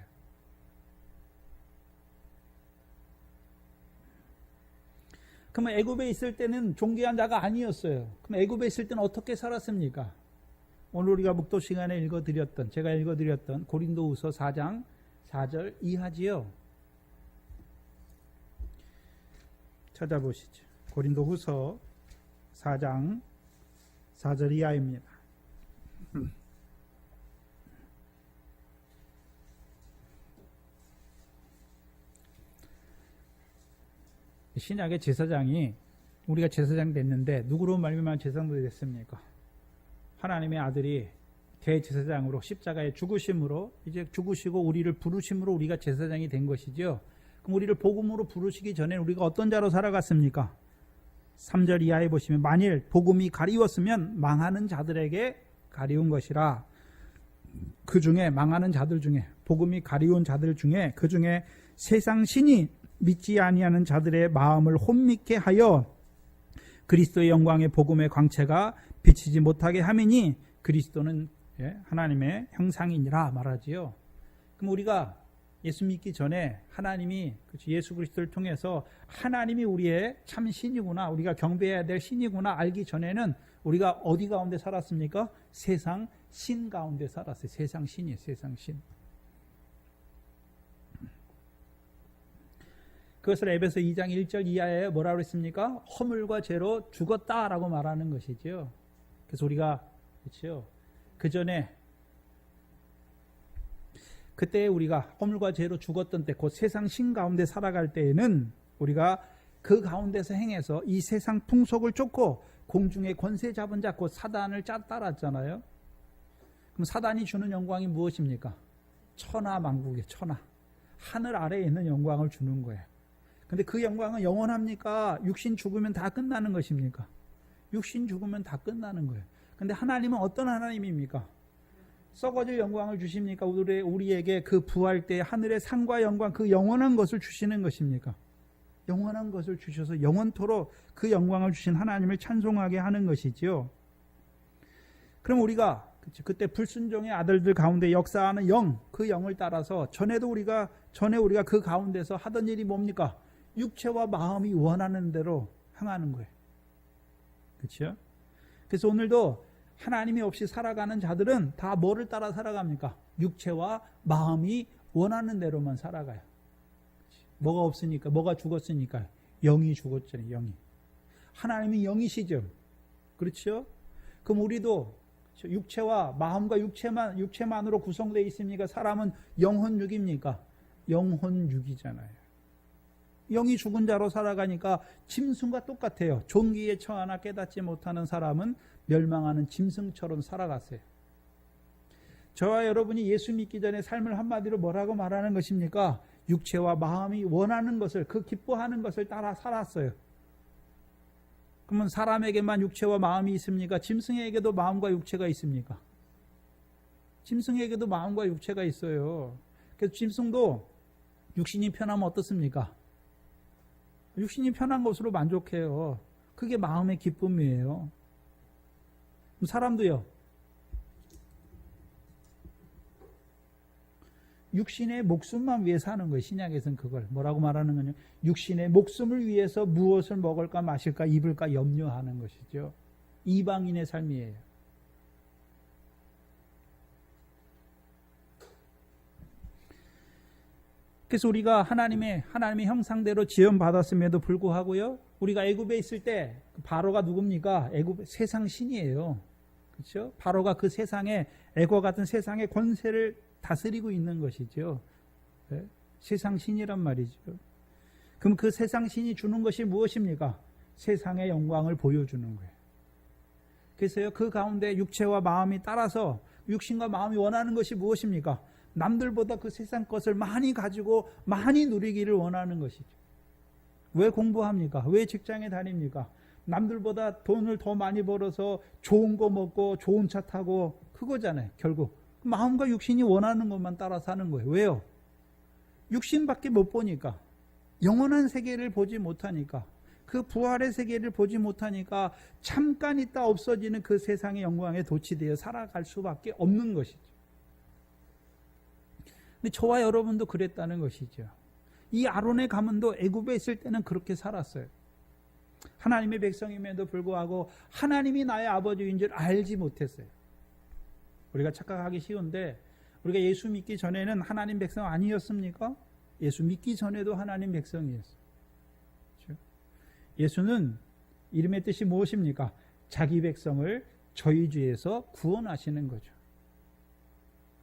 그러면 애굽에 있을 때는 존귀한 자가 아니었어요. 그럼 애굽에 있을 때는 어떻게 살았습니까? 오늘 우리가 묵도 시간에 제가 읽어드렸던 고린도후서 4장 4절 이하지요. 찾아보시죠. 고린도후서 4장 4절 이하입니다. 신약의 제사장이, 우리가 제사장 됐는데 누구로 말미암아 제사장도 됐습니까? 하나님의 아들이 대제사장으로 십자가에 죽으심으로, 이제 죽으시고 우리를 부르심으로 우리가 제사장이 된 것이죠. 그럼 우리를 복음으로 부르시기 전에 우리가 어떤 자로 살아갔습니까? 3절 이하에 보시면 만일 복음이 가리웠으면 망하는 자들에게 가리운 것이라. 그 중에 망하는 자들 중에 복음이 가리운 자들 중에 그 중에 세상 신이 믿지 아니하는 자들의 마음을 혼미케 하여 그리스도의 영광의 복음의 광채가 비치지 못하게 함이니 그리스도는 하나님의 형상이니라 말하지요. 그럼 우리가 예수 믿기 전에 하나님이 예수 그리스도를 통해서 하나님이 우리의 참 신이구나, 우리가 경배해야 될 신이구나 알기 전에는 우리가 어디 가운데 살았습니까? 세상 신 가운데 살았어요. 세상 신이에요. 세상 신. 그것을 에베소 2장 1절 이하에 뭐라고 했습니까? 허물과 죄로 죽었다라고 말하는 것이죠. 그래서 우리가 그렇죠. 그 전에 그때 우리가 허물과 죄로 죽었던 때, 곧 세상 신 가운데 살아갈 때에는 우리가 그 가운데서 행해서 이 세상 풍속을 쫓고 공중의 권세 잡은 자, 곧 사단을 따랐잖아요. 그럼 사단이 주는 영광이 무엇입니까? 천하만국의 천하, 하늘 아래에 있는 영광을 주는 거예요. 근데 그 영광은 영원합니까? 육신 죽으면 다 끝나는 것입니까? 육신 죽으면 다 끝나는 거예요. 근데 하나님은 어떤 하나님입니까? 썩어질 영광을 주십니까? 우리에게 그 부활 때 하늘의 상과 영광, 그 영원한 것을 주시는 것입니까? 영원한 것을 주셔서 영원토록 그 영광을 주신 하나님을 찬송하게 하는 것이지요. 그럼 우리가 그때 불순종의 아들들 가운데 역사하는 영, 그 영을 따라서 전에 우리가 그 가운데서 하던 일이 뭡니까? 육체와 마음이 원하는 대로 행하는 거예요. 그렇죠? 그래서 오늘도 하나님이 없이 살아가는 자들은 다 뭐를 따라 살아갑니까? 육체와 마음이 원하는 대로만 살아가요. 뭐가 없으니까, 뭐가 죽었으니까 영이 죽었잖아요. 영이. 하나님이 영이시죠. 그렇죠? 그럼 우리도 육체와 마음과 육체만으로 구성되어 있습니까? 사람은 영혼육입니까? 영혼육이잖아요. 영이 죽은 자로 살아가니까 짐승과 똑같아요. 종기에 처하나 깨닫지 못하는 사람은 멸망하는 짐승처럼 살아갔어요. 저와 여러분이 예수 믿기 전에 삶을 한마디로 뭐라고 말하는 것입니까? 육체와 마음이 원하는 것을, 그 기뻐하는 것을 따라 살았어요. 그러면 사람에게만 육체와 마음이 있습니까? 짐승에게도 마음과 육체가 있습니까? 짐승에게도 마음과 육체가 있어요. 그래서 짐승도 육신이 편하면 어떻습니까? 육신이 편한 것으로 만족해요. 그게 마음의 기쁨이에요. 사람도요. 육신의 목숨만 위해 사는 거예요. 신약에서는 그걸 뭐라고 말하는 거냐? 육신의 목숨을 위해서 무엇을 먹을까 마실까 입을까 염려하는 것이죠. 이방인의 삶이에요. 그래서 우리가 하나님의 형상대로 지음받았음에도 불구하고요, 우리가 애굽에 있을 때 바로가 누굽니까? 애굽 세상 신이에요. 그렇죠? 바로가 그 세상에, 애굽 같은 세상의 권세를 다스리고 있는 것이죠. 네? 세상 신이란 말이죠. 그럼 그 세상 신이 주는 것이 무엇입니까? 세상의 영광을 보여주는 거예요. 그래서요, 그 가운데 육체와 마음이 따라서 육신과 마음이 원하는 것이 무엇입니까? 남들보다 그 세상 것을 많이 가지고 많이 누리기를 원하는 것이죠. 왜 공부합니까? 왜 직장에 다닙니까? 남들보다 돈을 더 많이 벌어서 좋은 거 먹고 좋은 차 타고 그거잖아요. 결국 마음과 육신이 원하는 것만 따라 사는 거예요. 왜요? 육신밖에 못 보니까, 영원한 세계를 보지 못하니까, 그 부활의 세계를 보지 못하니까 잠깐 있다 없어지는 그 세상의 영광에 도취되어 살아갈 수밖에 없는 것이죠. 근데 저와 여러분도 그랬다는 것이죠. 이 아론의 가문도 애굽에 있을 때는 그렇게 살았어요. 하나님의 백성임에도 불구하고 하나님이 나의 아버지인 줄 알지 못했어요. 우리가 착각하기 쉬운데, 우리가 예수 믿기 전에는 하나님 백성 아니었습니까? 예수 믿기 전에도 하나님 백성이었어요. 그렇죠? 예수는 이름의 뜻이 무엇입니까? 자기 백성을 저희 죄에서 구원하시는 거죠.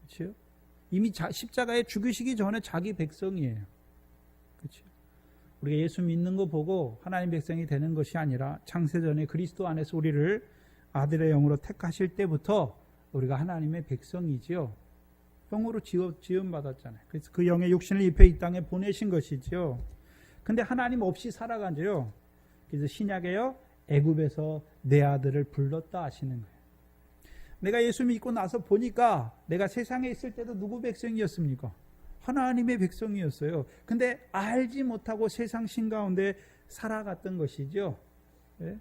그렇죠? 이미 십자가에 죽으시기 전에 자기 백성이에요. 그렇죠? 우리가 예수 믿는 거 보고 하나님 백성이 되는 것이 아니라 창세전에 그리스도 안에서 우리를 아들의 영으로 택하실 때부터 우리가 하나님의 백성이지요. 영으로 지음받았잖아요. 그래서 그 영의 육신을 입혀 이 땅에 보내신 것이지요. 근데 하나님 없이 살아가죠. 그래서 신약에요, 애굽에서 내 아들을 불렀다 하시는 거예요. 내가 예수 믿고 나서 보니까 내가 세상에 있을 때도 누구 백성이었습니까? 하나님의 백성이었어요. 근데 알지 못하고 세상 신 가운데 살아갔던 것이죠. 네?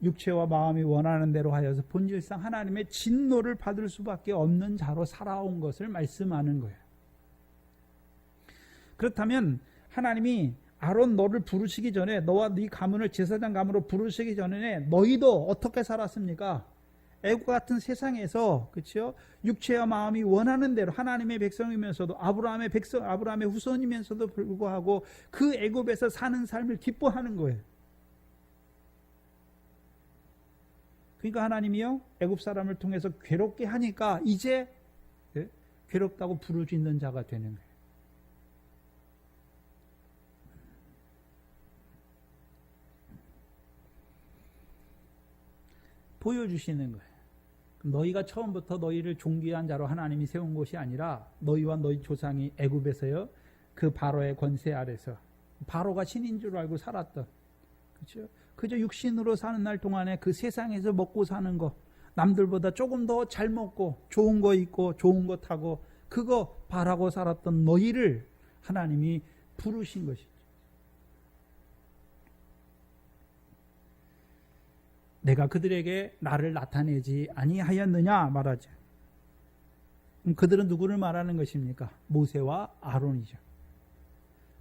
육체와 마음이 원하는 대로 하여서 본질상 하나님의 진노를 받을 수밖에 없는 자로 살아온 것을 말씀하는 거예요. 그렇다면 하나님이 아론 너를 부르시기 전에, 너와 네 가문을 제사장 가문으로 부르시기 전에 너희도 어떻게 살았습니까? 애국 같은 세상에서, 그렇죠? 육체와 마음이 원하는 대로 하나님의 백성이면서도 아브라함의 백성, 아브라함의 후손이면서도 불구하고 그 애굽에서 사는 삶을 기뻐하는 거예요. 그러니까 하나님이요, 애굽 사람을 통해서 괴롭게 하니까 이제 괴롭다고 부를 수 있는 자가 되는 거예요. 보여주시는 거예요. 너희가 처음부터 너희를 존귀한 자로 하나님이 세운 것이 아니라 너희와 너희 조상이 애굽에서요, 그 바로의 권세 아래서, 바로가 신인 줄 알고 살았던, 그렇죠? 그저 육신으로 사는 날 동안에 그 세상에서 먹고 사는 거, 남들보다 조금 더 잘 먹고 좋은 거 입고 좋은 거 타고 그거 바라고 살았던 너희를 하나님이 부르신 것이죠. 내가 그들에게 나를 나타내지 아니하였느냐 말하죠. 그들은 누구를 말하는 것입니까? 모세와 아론이죠.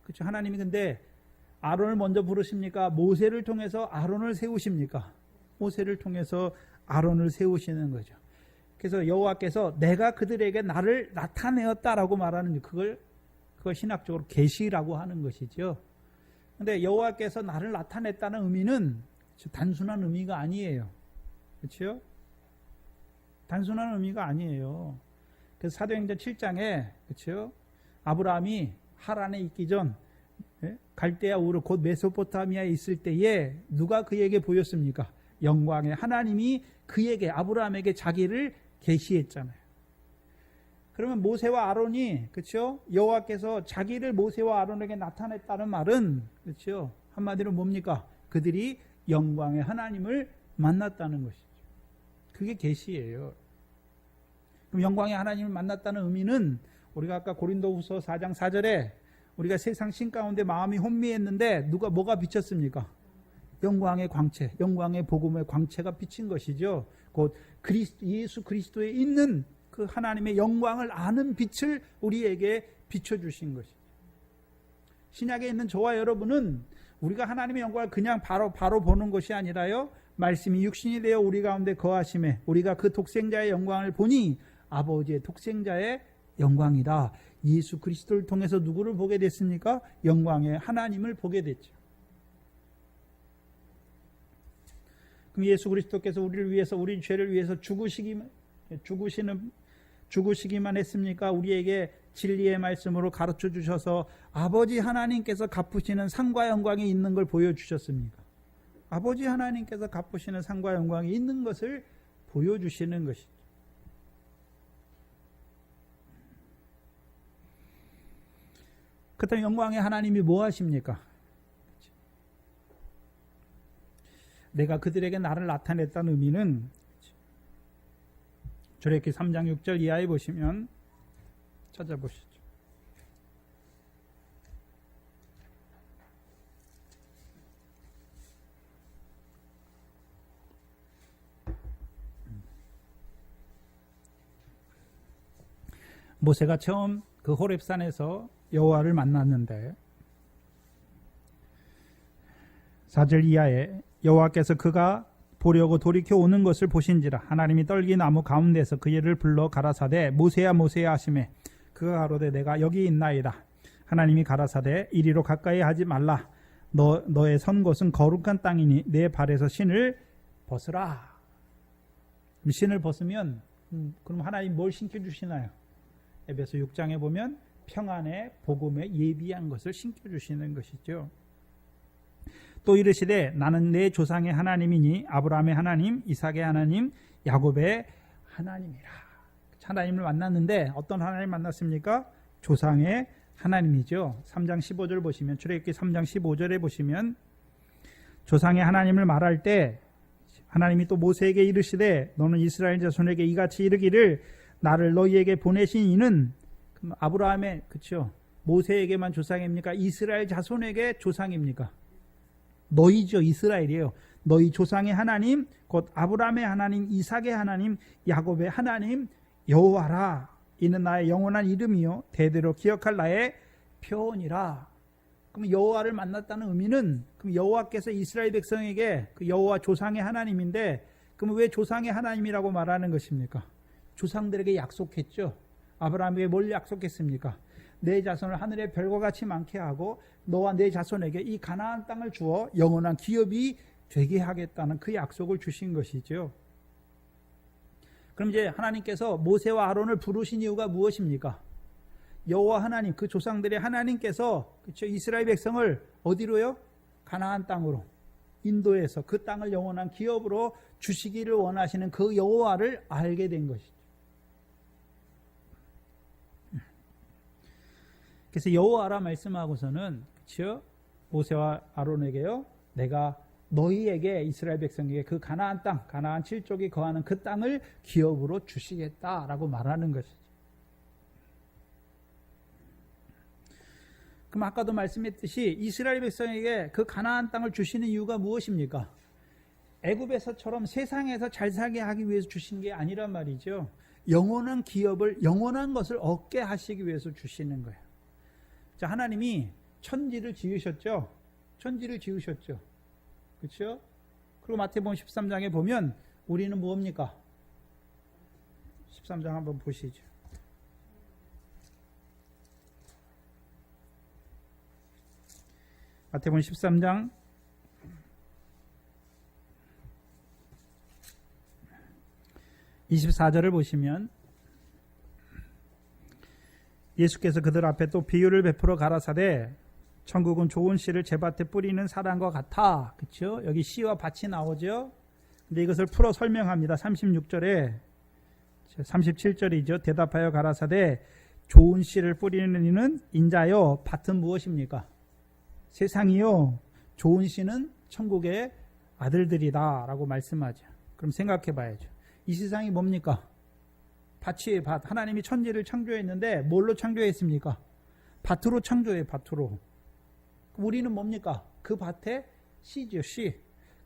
그렇죠. 하나님이 근데 아론을 먼저 부르십니까? 모세를 통해서 아론을 세우십니까? 모세를 통해서 아론을 세우시는 거죠. 그래서 여호와께서 내가 그들에게 나를 나타내었다라고 말하는, 그걸 신학적으로 계시라고 하는 것이죠. 근데 여호와께서 나를 나타냈다는 의미는 단순한 의미가 아니에요. 그렇죠? 단순한 의미가 아니에요. 그래서 사도행전 7장에, 그렇죠? 아브라함이 하란에 있기 전 갈대아 우르 곧 메소포타미아에 있을 때에 누가 그에게 보였습니까? 영광의 하나님이 그에게, 아브라함에게 자기를 계시했잖아요. 그러면 모세와 아론이, 그렇죠? 여호와께서 자기를 모세와 아론에게 나타냈다는 말은, 그렇죠? 한마디로 뭡니까? 그들이 영광의 하나님을 만났다는 것이죠. 그게 계시예요. 그럼 영광의 하나님을 만났다는 의미는 우리가 아까 고린도후서 4장 4절에 우리가 세상 신 가운데 마음이 혼미했는데 뭐가 비쳤습니까? 영광의 광채, 영광의 복음의 광채가 비친 것이죠. 곧 예수 그리스도에 있는 그 하나님의 영광을 아는 빛을 우리에게 비춰주신 것이죠. 신약에 있는 저와 여러분은 우리가 하나님의 영광을 그냥 바로 보는 것이 아니라요, 말씀이 육신이 되어 우리 가운데 거하심에 우리가 그 독생자의 영광을 보니 아버지의 독생자의 영광이다. 예수 그리스도를 통해서 누구를 보게 됐습니까? 영광의 하나님을 보게 됐죠. 그럼 예수 그리스도께서 우리를 위해서, 우리 죄를 위해서 죽으시기만 했습니까? 우리에게 진리의 말씀으로 가르쳐 주셔서 아버지 하나님께서 갚으시는 상과 영광이 있는 걸 보여주셨습니까? 아버지 하나님께서 갚으시는 상과 영광이 있는 것을 보여주시는 것이죠. 그렇다면 영광의 하나님이 뭐 하십니까? 내가 그들에게 나를 나타냈다는 의미는, 출애굽기 3장 6절 이하에 보시면 찾아보시죠. 모세가 처음 그 호렙산에서 여호와를 만났는데 4절 이하에 여호와께서 그가 보려고 돌이켜 오는 것을 보신지라 하나님이 떨기나무 가운데서 그를 불러 가라사대 모세야 모세야 하시매 그가 가로되 내가 여기 있나이다. 하나님이 가라사대 이리로 가까이 하지 말라. 너의 선 곳은 거룩한 땅이니 내 발에서 신을 벗으라. 신을 벗으면 그럼 하나님 뭘 신겨주시나요? 에베소 6장에 보면 평안의 복음에 예비한 것을 신겨주시는 것이죠. 또 이르시되 나는 내 조상의 하나님이니 아브라함의 하나님, 이삭의 하나님, 야곱의 하나님이라. 하나님을 만났는데 어떤 하나님 만났습니까? 조상의 하나님이죠. 3장 15절 보시면, 출애굽기 3장 15절에 보시면 조상의 하나님을 말할 때 하나님이 또 모세에게 이르시되 너는 이스라엘 자손에게 이같이 이르기를 나를 너희에게 보내신 이는 그럼 아브라함의 그렇죠. 모세에게만 조상입니까? 이스라엘 자손에게 조상입니까? 너희죠. 이스라엘이에요. 너희 조상의 하나님 곧 아브라함의 하나님, 이삭의 하나님, 야곱의 하나님 여호와라. 이는 나의 영원한 이름이요 대대로 기억할 나의 표언이라. 그럼 여호와를 만났다는 의미는 그럼 여호와께서 이스라엘 백성에게 그 여호와 조상의 하나님인데 그럼 왜 조상의 하나님이라고 말하는 것입니까? 조상들에게 약속했죠. 아브라함에게 뭘 약속했습니까? 내 자손을 하늘의 별과 같이 많게 하고 너와 내 자손에게 이 가나안 땅을 주어 영원한 기업이 되게 하겠다는 그 약속을 주신 것이죠. 그럼 이제 하나님께서 모세와 아론을 부르신 이유가 무엇입니까? 여호와 하나님, 그 조상들의 하나님께서 그렇죠? 이스라엘 백성을 어디로요? 가나안 땅으로 인도해서 그 땅을 영원한 기업으로 주시기를 원하시는 그 여호와를 알게 된 것이죠. 그래서 여호와라 말씀하고서는 그렇죠? 모세와 아론에게요. 내가 너희에게 이스라엘 백성에게 그 가나안 땅, 가나안 7족이 거하는 그 땅을 기업으로 주시겠다라고 말하는 것이죠. 그럼 아까도 말씀했듯이 이스라엘 백성에게 그 가나안 땅을 주시는 이유가 무엇입니까? 애굽에서처럼 세상에서 잘 살게 하기 위해서 주신 게 아니란 말이죠. 영원한 기업을, 영원한 것을 얻게 하시기 위해서 주시는 거예요. 자, 하나님이 천지를 지으셨죠. 천지를 지으셨죠. 그렇죠? 그리고 마태복음 13장에 보면 우리는 뭡니까? 13장 한번 보시죠. 마태복음 13장 24절을 보시면 예수께서 그들 앞에 또 비유를 베풀어 가라사대 천국은 좋은 씨를 제밭에 뿌리는 사람과 같아. 그렇죠? 여기 씨와 밭이 나오죠. 근데 이것을 풀어 설명합니다. 36절에 37절이죠. 대답하여 가라사대 좋은 씨를 뿌리는 이는 인자요 밭은 무엇입니까? 세상이요. 좋은 씨는 천국의 아들들이다 라고 말씀하죠. 그럼 생각해 봐야죠. 이 세상이 뭡니까? 밭이에요. 밭. 하나님이 천지를 창조했는데 뭘로 창조했습니까? 밭으로 창조해요. 밭으로. 그럼 우리는 뭡니까? 그 밭에 씨죠. 씨.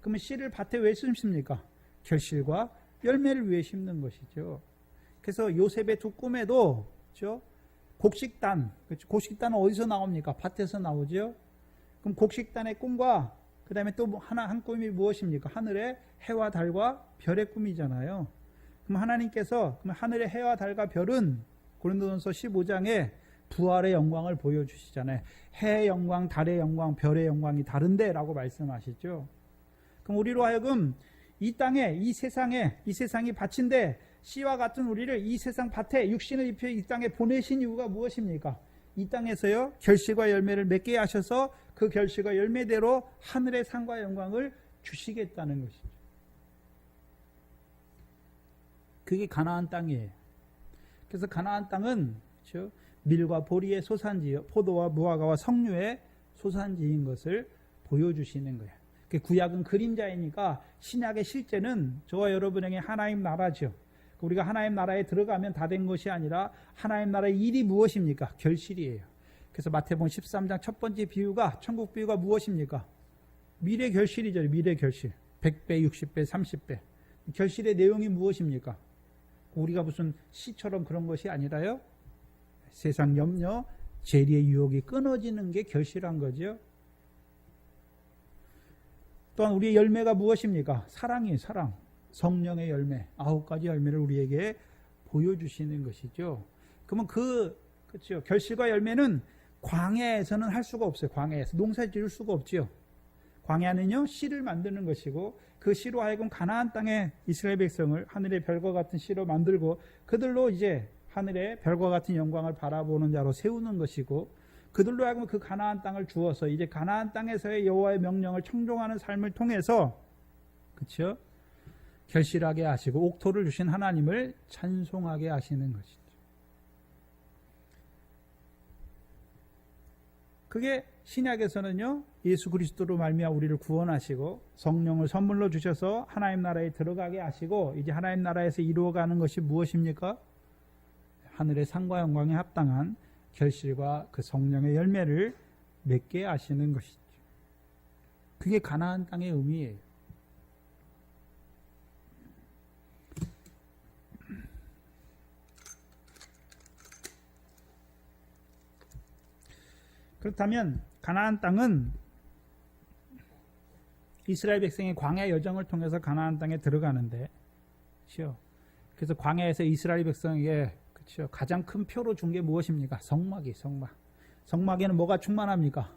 그러면 씨를 밭에 왜 심습니까? 결실과 열매를 위해 심는 것이죠. 그래서 요셉의 두 꿈에도 그렇죠? 곡식단. 그렇죠? 곡식단은 어디서 나옵니까? 밭에서 나오죠. 그럼 곡식단의 꿈과 그 다음에 또 한 꿈이 무엇입니까? 하늘의 해와 달과 별의 꿈이잖아요. 그럼 하나님께서 하늘의 해와 달과 별은 고린도전서 15장에 부활의 영광을 보여주시잖아요. 해의 영광, 달의 영광, 별의 영광이 다른데 라고 말씀하시죠. 그럼 우리로 하여금 이 땅에, 이 세상이 밭인데 씨와 같은 우리를 이 세상 밭에 육신을 입혀 이 땅에 보내신 이유가 무엇입니까? 이 땅에서요 결실과 열매를 맺게 하셔서 그 결실과 열매대로 하늘의 상과 영광을 주시겠다는 것이죠. 그게 가나안 땅이에요. 그래서 가나안 땅은 그렇죠? 밀과 보리의 소산지요, 포도와 무화과와 석류의 소산지인 것을 보여주시는 거예요. 구약은 그림자이니까 신약의 실제는 저와 여러분에게 하나님 나라죠. 우리가 하나님 나라에 들어가면 다 된 것이 아니라 하나님 나라의 일이 무엇입니까? 결실이에요. 그래서 마태복음 13장 첫 번째 비유가 천국 비유가 무엇입니까? 미래 결실이죠. 미래 결실. 100배, 60배, 30배. 결실의 내용이 무엇입니까? 우리가 무슨 시처럼 그런 것이 아니라요. 세상 염려, 재리의 유혹이 끊어지는 게 결실한 거죠. 또한 우리의 열매가 무엇입니까? 사랑이에요. 사랑. 성령의 열매. 9가지 열매를 우리에게 보여주시는 것이죠. 그러면 그렇죠. 결실과 열매는 광야에서는 할 수가 없어요. 광야에서 농사 지을 수가 없죠. 광야는요 씨를 만드는 것이고 그 씨로 하여금 가나안 땅에 이스라엘 백성을 하늘의 별과 같은 씨로 만들고 그들로 이제 하늘의 별과 같은 영광을 바라보는 자로 세우는 것이고 그들로 하여금 그 가나안 땅을 주어서 이제 가나안 땅에서의 여호와의 명령을 청종하는 삶을 통해서 그렇죠? 결실하게 하시고 옥토를 주신 하나님을 찬송하게 하시는 것이죠. 그게 신약에서는요 예수 그리스도로 말미암아 우리를 구원하시고 성령을 선물로 주셔서 하나님 나라에 들어가게 하시고 이제 하나님 나라에서 이루어가는 것이 무엇입니까? 하늘의 상과 영광에 합당한 결실과 그 성령의 열매를 맺게 하시는 것이죠. 그게 가나안 땅의 의미예요. 그렇다면 가나안 땅은 이스라엘 백성의 광야 여정을 통해서 가나안 땅에 들어가는데, 그렇죠? 그래서 광야에서 이스라엘 백성에게 그렇죠? 가장 큰 표로 준 게 무엇입니까? 성막이 성막. 성막에는 뭐가 충만합니까?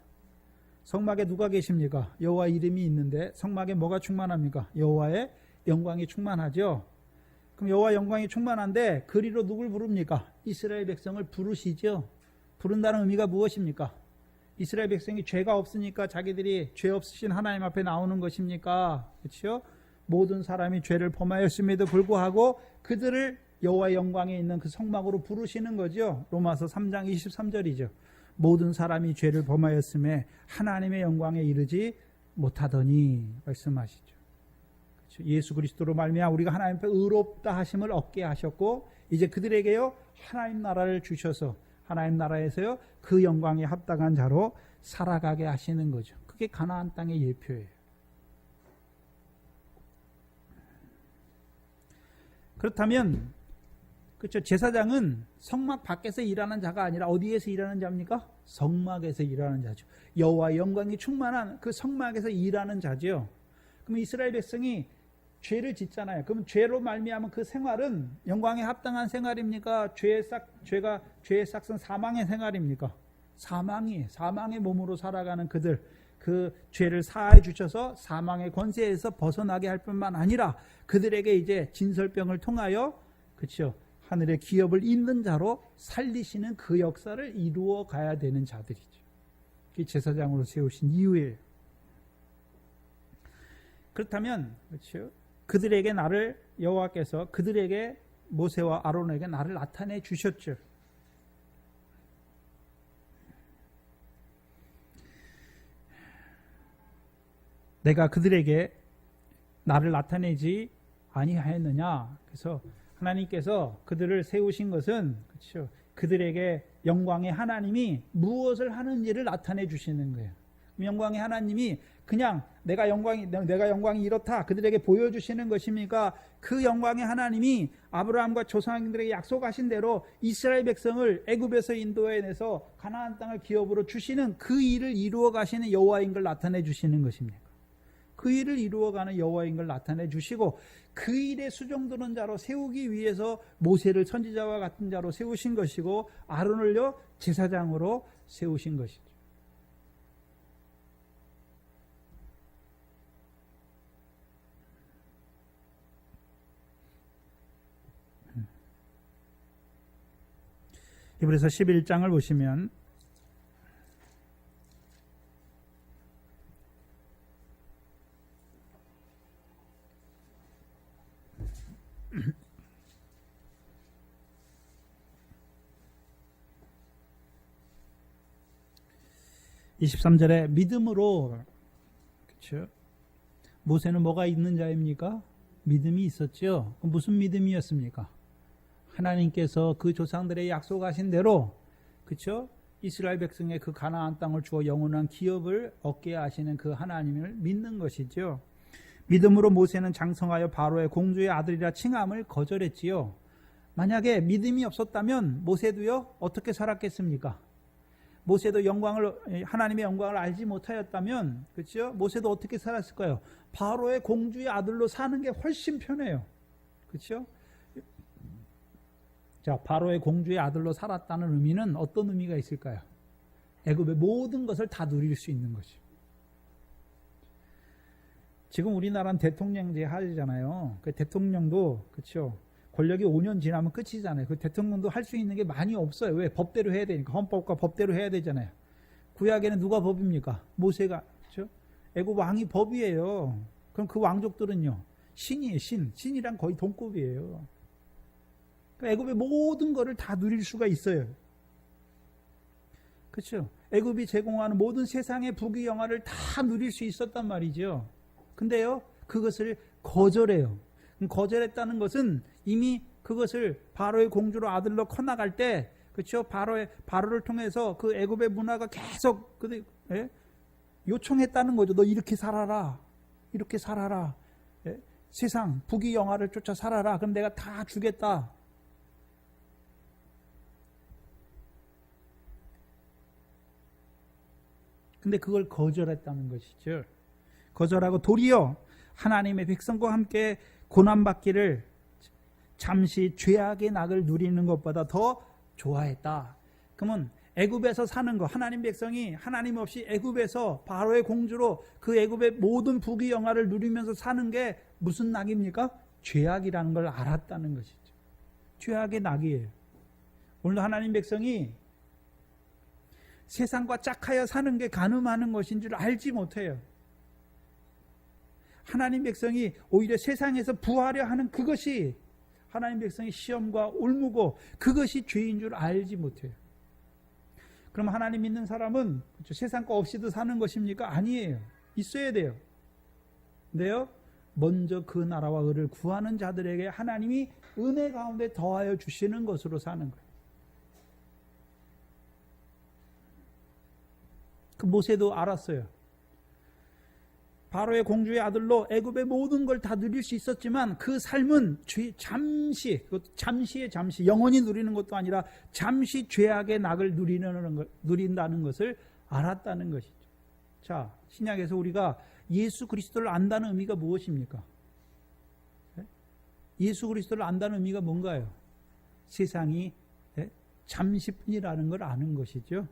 성막에 누가 계십니까? 여호와 이름이 있는데 성막에 뭐가 충만합니까? 여호와의 영광이 충만하죠. 그럼 여호와 영광이 충만한데 그리로 누굴 부릅니까? 이스라엘 백성을 부르시죠. 부른다는 의미가 무엇입니까? 이스라엘 백성이 죄가 없으니까 자기들이 죄 없으신 하나님 앞에 나오는 것입니까? 그렇죠? 모든 사람이 죄를 범하였음에도 불구하고 그들을 여호와의 영광에 있는 그 성막으로 부르시는 거죠. 로마서 3장 23절이죠. 모든 사람이 죄를 범하였음에 하나님의 영광에 이르지 못하더니 말씀하시죠. 그렇죠? 예수 그리스도로 말미암아 우리가 하나님 앞에 의롭다 하심을 얻게 하셨고 이제 그들에게요 하나님 나라를 주셔서 하나님 나라에서요 그 영광에 합당한 자로 살아가게 하시는 거죠. 그게 가나안 땅의 예표예요. 그렇다면 그렇죠. 제사장은 성막 밖에서 일하는 자가 아니라 어디에서 일하는 자입니까? 성막에서 일하는 자죠. 여호와의 영광이 충만한 그 성막에서 일하는 자죠. 그럼 이스라엘 백성이 죄를 짓잖아요. 그럼 죄로 말미암은 그 생활은 영광에 합당한 생활입니까? 죄의 싹은 사망의 생활입니까? 사망의 몸으로 살아가는 그들, 그 죄를 사하여 주셔서 사망의 권세에서 벗어나게 할 뿐만 아니라 그들에게 이제 진설병을 통하여 그렇죠. 하늘의 기업을 잇는 자로 살리시는 그 역사를 이루어 가야 되는 자들이죠. 그게 제사장으로 세우신 이유예요. 그렇다면 그렇죠. 그들에게 나를 여호와께서 그들에게 모세와 아론에게 나를 나타내 주셨죠. 내가 그들에게 나를 나타내지 아니하였느냐. 그래서 하나님께서 그들을 세우신 것은 그렇죠. 그들에게 영광의 하나님이 무엇을 하는지를 나타내 주시는 거예요. 영광의 하나님이 그냥 내가 영광이 이렇다 그들에게 보여주시는 것입니까? 그 영광의 하나님이 아브라함과 조상들에게 약속하신 대로 이스라엘 백성을 애굽에서 인도해내서 가나안 땅을 기업으로 주시는 그 일을 이루어 가시는 여호와인 걸 나타내 주시는 것입니까? 그 일을 이루어가는 여호와인 걸 나타내 주시고 그 일에 수종드는 자로 세우기 위해서 모세를 선지자와 같은 자로 세우신 것이고 아론을요 제사장으로 세우신 것이죠. 히브리서 11장을 보시면 23절에 믿음으로 그렇죠? 모세는 뭐가 있는 자입니까? 믿음이 있었죠. 무슨 믿음이었습니까? 하나님께서 그 조상들의 약속하신 대로 그렇죠? 이스라엘 백성의 그 가나안 땅을 주어 영원한 기업을 얻게 하시는 그 하나님을 믿는 것이죠. 믿음으로 모세는 장성하여 바로의 공주의 아들이라 칭함을 거절했지요. 만약에 믿음이 없었다면 모세도요 어떻게 살았겠습니까? 모세도 하나님의 영광을 알지 못하였다면 그렇죠? 모세도 어떻게 살았을까요? 바로의 공주의 아들로 사는 게 훨씬 편해요. 그렇죠? 자, 바로의 공주의 아들로 살았다는 의미는 어떤 의미가 있을까요? 애굽의 모든 것을 다 누릴 수 있는 것이죠. 지금 우리나라는 대통령제 하잖아요. 그 대통령도 그렇죠. 권력이 5년 지나면 끝이잖아요. 그 대통령도 할 수 있는 게 많이 없어요. 왜? 법대로 해야 되니까. 헌법과 법대로 해야 되잖아요. 구약에는 누가 법입니까? 모세가. 그렇죠? 애굽 왕이 법이에요. 그럼 그 왕족들은요. 신이에요. 신이랑 거의 동급이에요. 애굽의 모든 거를 다 누릴 수가 있어요. 그렇죠? 애굽이 제공하는 모든 세상의 부귀 영화를 다 누릴 수 있었단 말이죠. 근데요, 그것을 거절해요. 거절했다는 것은 이미 그것을 바로의 공주로 아들로 커나갈 때, 그렇죠? 바로를 통해서 그 애굽의 문화가 계속 요청했다는 거죠. 너 이렇게 살아라, 이렇게 살아라. 세상 부귀 영화를 쫓아 살아라. 그럼 내가 다 주겠다. 근데 그걸 거절했다는 것이죠. 거절하고 도리어 하나님의 백성과 함께 고난받기를 잠시 죄악의 낙을 누리는 것보다 더 좋아했다. 그러면 애굽에서 사는 거, 하나님 백성이 하나님 없이 애굽에서 바로의 공주로 그 애굽의 모든 부귀 영화를 누리면서 사는 게 무슨 낙입니까? 죄악이라는 걸 알았다는 것이죠. 죄악의 낙이에요. 오늘도 하나님 백성이 세상과 짝하여 사는 게 가늠하는 것인 줄 알지 못해요. 하나님 백성이 오히려 세상에서 부하려 하는 그것이 하나님 백성의 시험과 올무고 그것이 죄인 줄 알지 못해요. 그럼 하나님 믿는 사람은 그렇죠, 세상 거 없이도 사는 것입니까? 아니에요. 있어야 돼요. 근데요, 먼저 그 나라와 의를 구하는 자들에게 하나님이 은혜 가운데 더하여 주시는 것으로 사는 거예요. 그 모세도 알았어요. 바로의 공주의 아들로 애굽의 모든 걸 다 누릴 수 있었지만 그 삶은 잠시, 그것도 잠시의 잠시, 영원히 누리는 것도 아니라 잠시 죄악의 낙을 누린다는 것을 알았다는 것이죠. 자, 신약에서 우리가 예수 그리스도를 안다는 의미가 무엇입니까? 예수 그리스도를 안다는 의미가 뭔가요? 세상이 잠시뿐이라는 걸 아는 것이죠.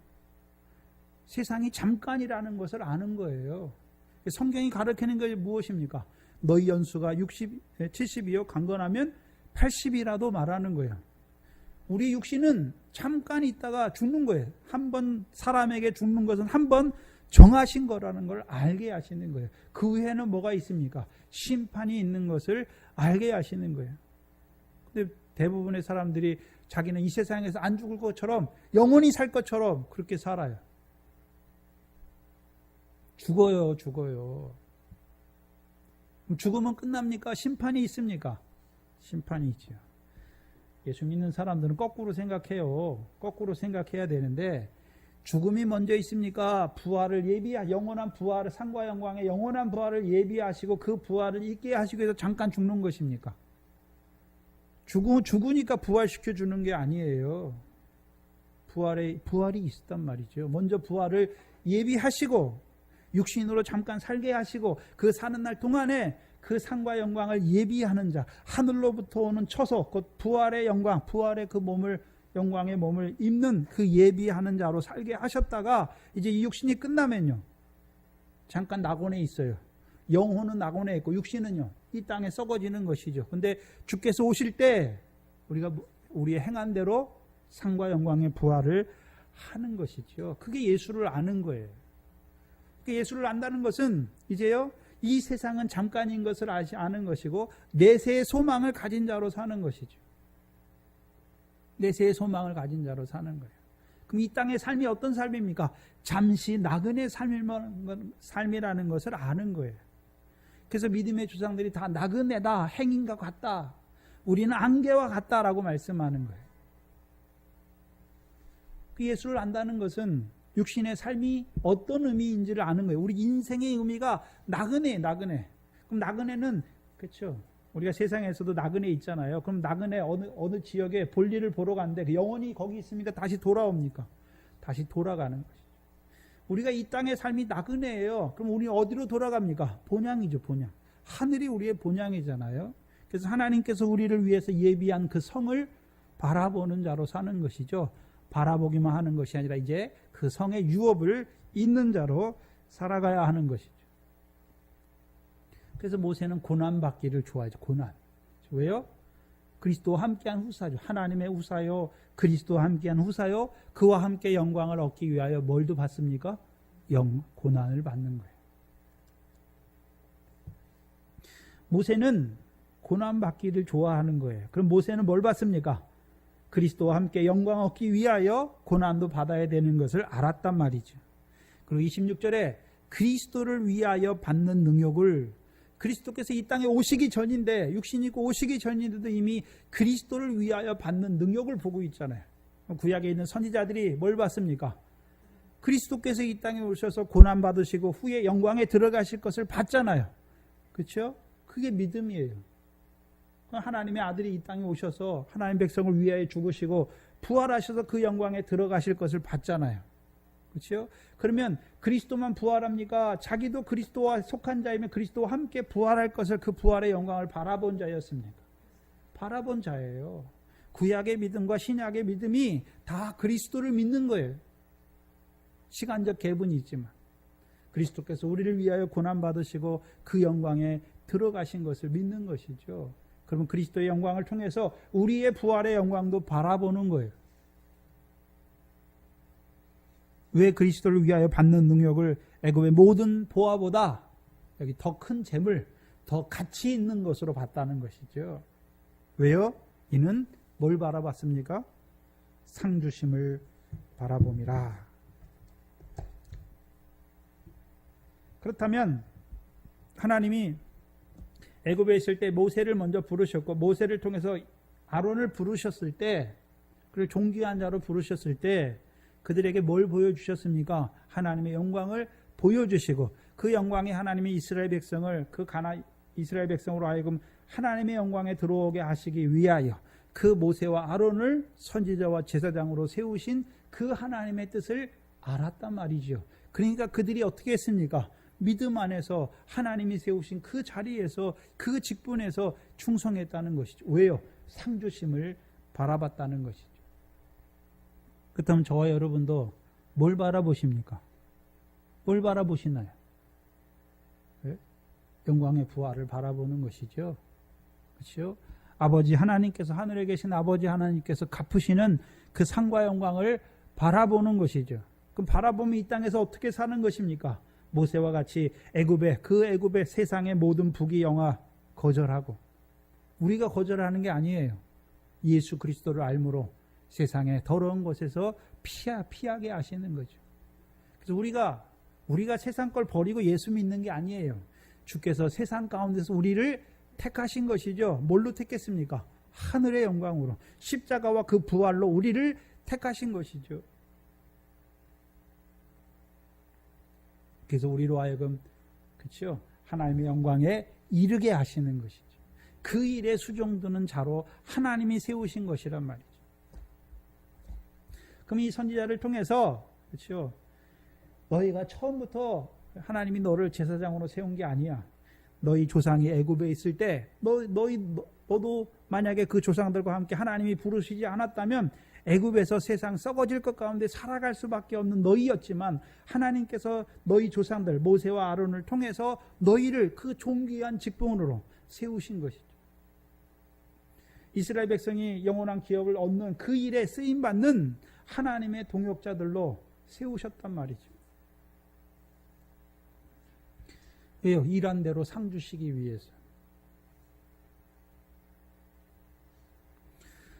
세상이 잠깐이라는 것을 아는 거예요. 성경이 가르치는 것이 무엇입니까? 너희 연수가 60, 70이요 강건하면 80이라도 말하는 거예요. 우리 육신은 잠깐 있다가 죽는 거예요. 한 번 사람에게 죽는 것은 한 번 정하신 거라는 걸 알게 하시는 거예요. 그 후에는 뭐가 있습니까? 심판이 있는 것을 알게 하시는 거예요. 근데 대부분의 사람들이 자기는 이 세상에서 안 죽을 것처럼 영원히 살 것처럼 그렇게 살아요. 죽어요. 죽으면 끝납니까? 심판이 있습니까? 심판이 있죠. 예수 믿는 사람들은 거꾸로 생각해요. 거꾸로 생각해야 되는데 죽음이 먼저 있습니까? 영원한 부활을, 상과 영광의 영원한 부활을 예비하시고 그 부활을 있게 하시기 위해서 잠깐 죽는 것입니까? 죽으니까 부활시켜 주는 게 아니에요. 부활이 있었단 말이죠. 먼저 부활을 예비하시고 육신으로 잠깐 살게 하시고 그 사는 날 동안에 그 상과 영광을 예비하는 자, 하늘로부터 오는 처소, 곧 부활의 영광, 부활의 그 몸을, 영광의 몸을 입는 그 예비하는 자로 살게 하셨다가 이제 이 육신이 끝나면요, 잠깐 낙원에 있어요. 영혼은 낙원에 있고 육신은요 이 땅에 썩어지는 것이죠. 근데 주께서 오실 때 우리가 우리의 행한 대로 상과 영광의 부활을 하는 것이죠. 그게 예수를 아는 거예요. 예수를 안다는 것은 이제요 이 세상은 잠깐인 것을 아는 것이고 내세의 소망을 가진 자로 사는 것이죠. 내세의 소망을 가진 자로 사는 거예요. 그럼 이 땅의 삶이 어떤 삶입니까? 잠시 나그네 삶이라는 것을 아는 거예요. 그래서 믿음의 주장들이 다 나그네다, 행인과 같다, 우리는 안개와 같다라고 말씀하는 거예요. 그 예수를 안다는 것은 육신의 삶이 어떤 의미인지를 아는 거예요. 우리 인생의 의미가 나그네. 그럼 나그네는 그렇죠. 우리가 세상에서도 나그네 있잖아요. 그럼 나그네 어느 지역에 볼일을 보러 갔는데 영원히 거기 있습니까? 다시 돌아옵니까? 다시 돌아가는 것이죠. 우리가 이 땅의 삶이 나그네예요. 그럼 우리 어디로 돌아갑니까? 본향이죠, 본향. 하늘이 우리의 본향이잖아요. 그래서 하나님께서 우리를 위해서 예비한 그 성을 바라보는 자로 사는 것이죠. 바라보기만 하는 것이 아니라 이제 그 성의 유업을 잇는 자로 살아가야 하는 것이죠. 그래서 모세는 고난받기를 좋아하죠. 고난. 왜요? 그리스도와 함께한 후사죠. 하나님의 후사요, 그리스도와 함께한 후사요, 그와 함께 영광을 얻기 위하여 뭘도 받습니까? 고난을 받는 거예요. 모세는 고난받기를 좋아하는 거예요. 그럼 모세는 뭘 받습니까? 그리스도와 함께 영광 얻기 위하여 고난도 받아야 되는 것을 알았단 말이죠. 그리고 26절에 그리스도를 위하여 받는 능력을, 그리스도께서 이 땅에 오시기 전인데, 육신이 있고 오시기 전인데도 이미 그리스도를 위하여 받는 능력을 보고 있잖아요. 구약에 있는 선지자들이 뭘 봤습니까? 그리스도께서 이 땅에 오셔서 고난 받으시고 후에 영광에 들어가실 것을 봤잖아요. 그렇죠? 그게 믿음이에요. 하나님의 아들이 이 땅에 오셔서 하나님 백성을 위하여 죽으시고 부활하셔서 그 영광에 들어가실 것을 봤잖아요. 그렇죠? 그러면 그리스도만 부활합니까? 자기도 그리스도와 속한 자이면 그리스도와 함께 부활할 것을, 그 부활의 영광을 바라본 자였습니까? 바라본 자예요. 구약의 믿음과 신약의 믿음이 다 그리스도를 믿는 거예요. 시간적 갭은 있지만 그리스도께서 우리를 위하여 고난받으시고 그 영광에 들어가신 것을 믿는 것이죠. 그러면 그리스도의 영광을 통해서 우리의 부활의 영광도 바라보는 거예요. 왜 그리스도를 위하여 받는 능력을 애굽의 모든 보화보다 여기 더 큰 재물, 더 가치 있는 것으로 봤다는 것이죠. 왜요? 이는 뭘 바라봤습니까? 상주심을 바라봄이라. 그렇다면 하나님이 애굽에 있을 때 모세를 먼저 부르셨고, 모세를 통해서 아론을 부르셨을 때, 그리고 존귀한 자로 부르셨을 때 그들에게 뭘 보여주셨습니까? 하나님의 영광을 보여주시고, 그 영광이 하나님이 이스라엘 백성을, 이스라엘 백성으로 하여금 하나님의 영광에 들어오게 하시기 위하여 그 모세와 아론을 선지자와 제사장으로 세우신 그 하나님의 뜻을 알았단 말이죠. 그러니까 그들이 어떻게 했습니까? 믿음 안에서 하나님이 세우신 그 자리에서, 그 직분에서 충성했다는 것이죠. 왜요? 상주심을 바라봤다는 것이죠. 그렇다면 저와 여러분도 뭘 바라보십니까? 뭘 바라보시나요? 네? 영광의 부활을 바라보는 것이죠. 그렇죠? 아버지 하나님께서, 하늘에 계신 아버지 하나님께서 갚으시는 그 상과 영광을 바라보는 것이죠. 그럼 바라보면 이 땅에서 어떻게 사는 것입니까? 모세와 같이 애굽의 세상의 모든 부귀 영화 거절하고, 우리가 거절하는 게 아니에요. 예수 그리스도를 알므로 세상의 더러운 것에서 피하게 하시는 거죠. 그래서 우리가 세상 걸 버리고 예수 믿는 게 아니에요. 주께서 세상 가운데서 우리를 택하신 것이죠. 뭘로 택했습니까? 하늘의 영광으로, 십자가와 그 부활로 우리를 택하신 것이죠. 그래서 우리로 하여금, 그렇죠? 하나님의 영광에 이르게 하시는 것이죠. 그 일에 수종드는 자로 하나님이 세우신 것이란 말이죠. 그럼 이 선지자를 통해서, 그렇죠? 너희가 처음부터 하나님이 너를 제사장으로 세운 게 아니야. 너희 조상이 애굽에 있을 때 너도 만약에 그 조상들과 함께 하나님이 부르시지 않았다면 애굽에서 세상 썩어질 것 가운데 살아갈 수밖에 없는 너희였지만, 하나님께서 너희 조상들 모세와 아론을 통해서 너희를 그 존귀한 직분으로 세우신 것이죠. 이스라엘 백성이 영원한 기업을 얻는 그 일에 쓰임받는 하나님의 동역자들로 세우셨단 말이죠. 왜요? 일한 대로 상 주시기 위해서.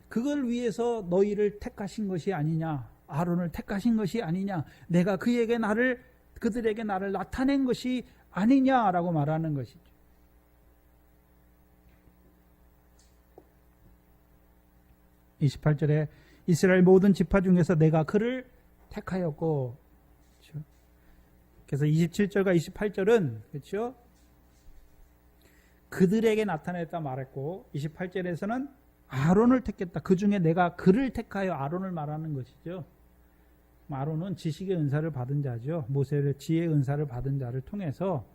그걸 위해서 너희를 택하신 것이 아니냐, 아론을 택하신 것이 아니냐, 내가 그들에게 나를 나타낸 것이 아니냐라고 말하는 것이죠. (28절에) 이스라엘 모든 지파 중에서 내가 그를 택하였고, 그렇죠? 그래서 27절과 28절은 그렇죠? 그들에게 나타냈다 말했고, 28절에서는 아론을 택했다. 그 중에 내가 그를 택하여 아론을 말하는 것이죠. 아론은 지식의 은사를 받은 자죠. 모세를 지혜의 은사를 받은 자를 통해서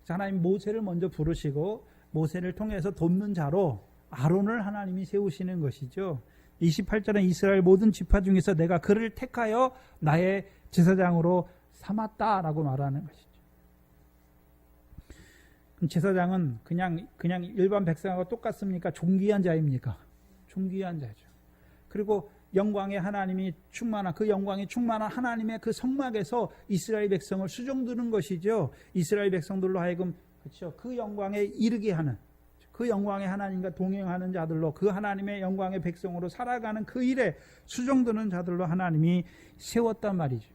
하나님 모세를 먼저 부르시고 모세를 통해서 돕는 자로 아론을 하나님이 세우시는 것이죠. 28절은 이스라엘 모든 지파 중에서 내가 그를 택하여 나의 제사장으로 삼았다라고 말하는 것이죠. 그럼 제사장은 그냥 일반 백성하고 똑같습니까? 존귀한 자입니까? 존귀한 자죠. 그리고 영광의 하나님이 충만한, 그 영광이 충만한 하나님의 그 성막에서 이스라엘 백성을 수종드는 것이죠. 이스라엘 백성들로 하여금, 그렇죠, 그 영광에 이르게 하는, 그 영광의 하나님과 동행하는 자들로, 그 하나님의 영광의 백성으로 살아가는 그 일에 수종드는 자들로 하나님이 세웠단 말이죠.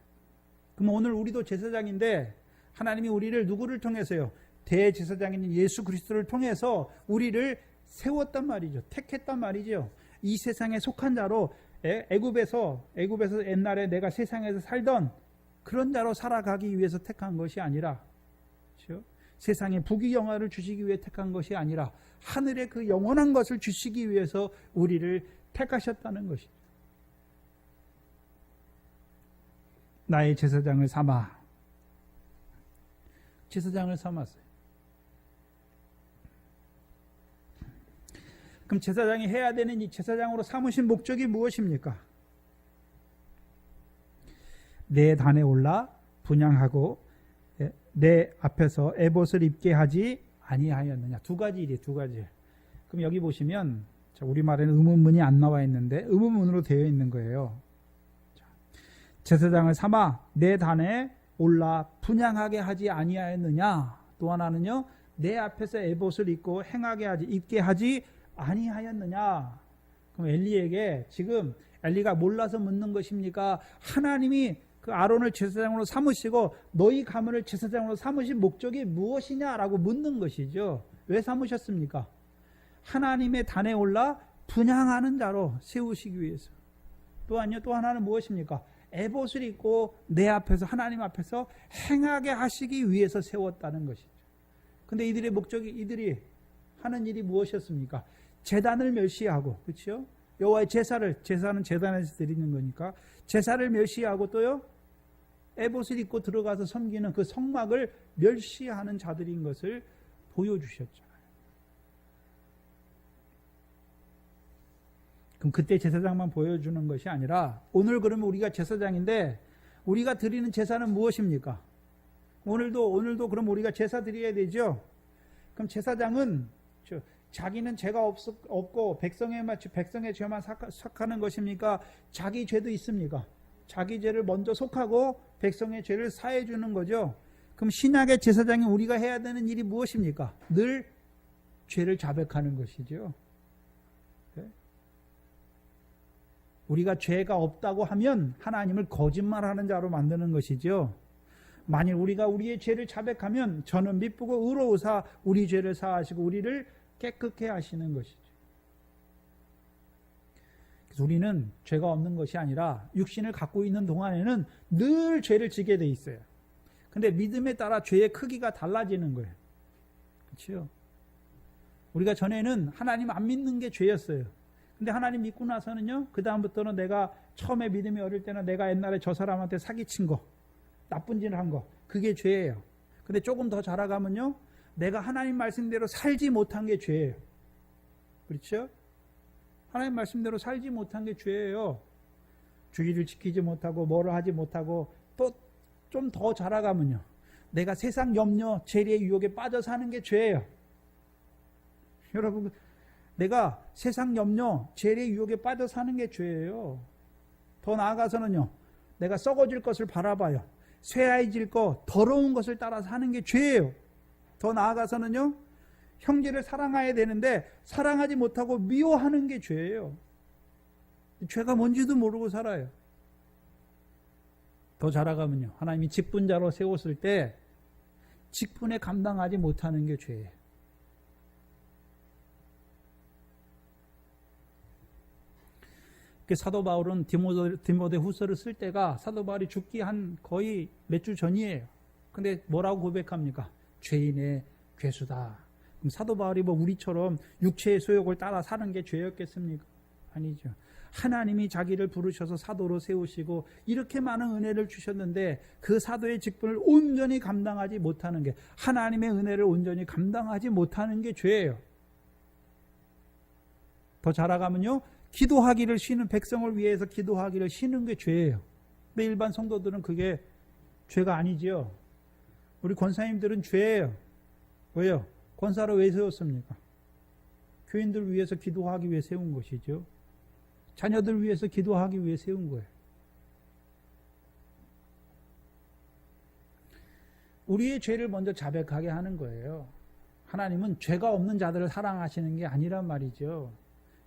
그럼 오늘 우리도 제사장인데 하나님이 우리를 누구를 통해서요? 대제사장인 예수 그리스도를 통해서 우리를 세웠단 말이죠. 택했단 말이죠. 이 세상에 속한 자로, 애굽에서 옛날에 내가 세상에서 살던 그런 자로 살아가기 위해서 택한 것이 아니라, 그렇죠? 세상에 부귀영화를 주시기 위해 택한 것이 아니라 하늘의 그 영원한 것을 주시기 위해서 우리를 택하셨다는 것이죠. 나의 제사장을 삼았어요. 그럼 제사장이 해야 되는 이 제사장으로 삼으신 목적이 무엇입니까? 내 단에 올라 분향하고 내 앞에서 에봇을 입게 하지 아니하였느냐. 두 가지 일이에요. 두 가지. 그럼 여기 보시면 우리말에는 의문문이 안 나와 있는데 의문문으로 되어 있는 거예요. 제사장을 삼아 내 단에 올라 분향하게 하지 아니하였느냐. 또 하나는요, 내 앞에서 에봇을 입고 입게 하지 아니하였느냐. 그럼 엘리에게 지금 엘리가 몰라서 묻는 것입니까? 하나님이 그 아론을 제사장으로 삼으시고 너희 가문을 제사장으로 삼으신 목적이 무엇이냐라고 묻는 것이죠. 왜 삼으셨습니까? 하나님의 단에 올라 분향하는 자로 세우시기 위해서. 또 하나는 무엇입니까? 에봇을 입고 내 앞에서, 하나님 앞에서 행하게 하시기 위해서 세웠다는 것이죠. 근데 이들의 목적이, 이들이 하는 일이 무엇이었습니까? 제단을 멸시하고, 그렇죠? 여호와의 제사는 제단에서 드리는 거니까 제사를 멸시하고 또요, 에봇을 입고 들어가서 섬기는 그 성막을 멸시하는 자들인 것을 보여주셨죠. 그럼 그때 제사장만 보여주는 것이 아니라 오늘 그러면 우리가 제사장인데 우리가 드리는 제사는 무엇입니까? 오늘도 그럼 우리가 제사 드려야 되죠. 그럼 제사장은 자기는 죄가 없고 백성의 죄만 속하는 것입니까? 자기 죄도 있습니까? 자기 죄를 먼저 속하고 백성의 죄를 사해 주는 거죠. 그럼 신약의 제사장이 우리가 해야 되는 일이 무엇입니까? 늘 죄를 자백하는 것이죠. 우리가 죄가 없다고 하면 하나님을 거짓말하는 자로 만드는 것이죠. 만일 우리가 우리의 죄를 자백하면 저는 미쁘고 의로우사 우리 죄를 사하시고 우리를 깨끗게 하시는 것이죠. 그래서 우리는 죄가 없는 것이 아니라 육신을 갖고 있는 동안에는 늘 죄를 지게 돼 있어요. 근데 믿음에 따라 죄의 크기가 달라지는 거예요. 그렇죠? 우리가 전에는 하나님 안 믿는 게 죄였어요. 근데 하나님 믿고 나서는요, 그 다음부터는 내가 처음에 믿음이 어릴 때는 내가 옛날에 저 사람한테 사기친 거, 나쁜 짓을 한 거, 그게 죄예요. 근데 조금 더 자라가면요, 내가 하나님 말씀대로 살지 못한 게 죄예요. 그렇죠? 하나님 말씀대로 살지 못한 게 죄예요. 주의를 지키지 못하고 뭐를 하지 못하고 또 좀 더 자라가면요, 내가 세상 염려, 재리의 유혹에 빠져 사는 게 죄예요. 여러분, 내가 세상 염려, 재리의 유혹에 빠져 사는 게 죄예요. 더 나아가서는요, 내가 썩어질 것을 바라봐요. 쇠하해질 것, 더러운 것을 따라 사는 게 죄예요. 더 나아가서는요, 형제를 사랑해야 되는데 사랑하지 못하고 미워하는 게 죄예요. 죄가 뭔지도 모르고 살아요. 더 자라가면요, 하나님이 직분자로 세웠을 때 직분에 감당하지 못하는 게 죄예요. 사도 바울은 디모데 후서를 쓸 때가 사도 바울이 죽기 한 거의 몇 주 전이에요. 근데 뭐라고 고백합니까? 죄인의 괴수다. 그럼 사도 바울이 뭐 우리처럼 육체의 소욕을 따라 사는 게 죄였겠습니까? 아니죠. 하나님이 자기를 부르셔서 사도로 세우시고 이렇게 많은 은혜를 주셨는데 그 사도의 직분을 온전히 감당하지 못하는 게, 하나님의 은혜를 온전히 감당하지 못하는 게 죄예요. 더 자라가면요, 기도하기를 쉬는, 백성을 위해서 기도하기를 쉬는 게 죄예요. 근데 일반 성도들은 그게 죄가 아니지요. 우리 권사님들은 죄예요. 왜요? 권사로 왜 세웠습니까? 교인들 위해서 기도하기 위해 세운 것이죠. 자녀들 위해서 기도하기 위해 세운 거예요. 우리의 죄를 먼저 자백하게 하는 거예요. 하나님은 죄가 없는 자들을 사랑하시는 게 아니란 말이죠.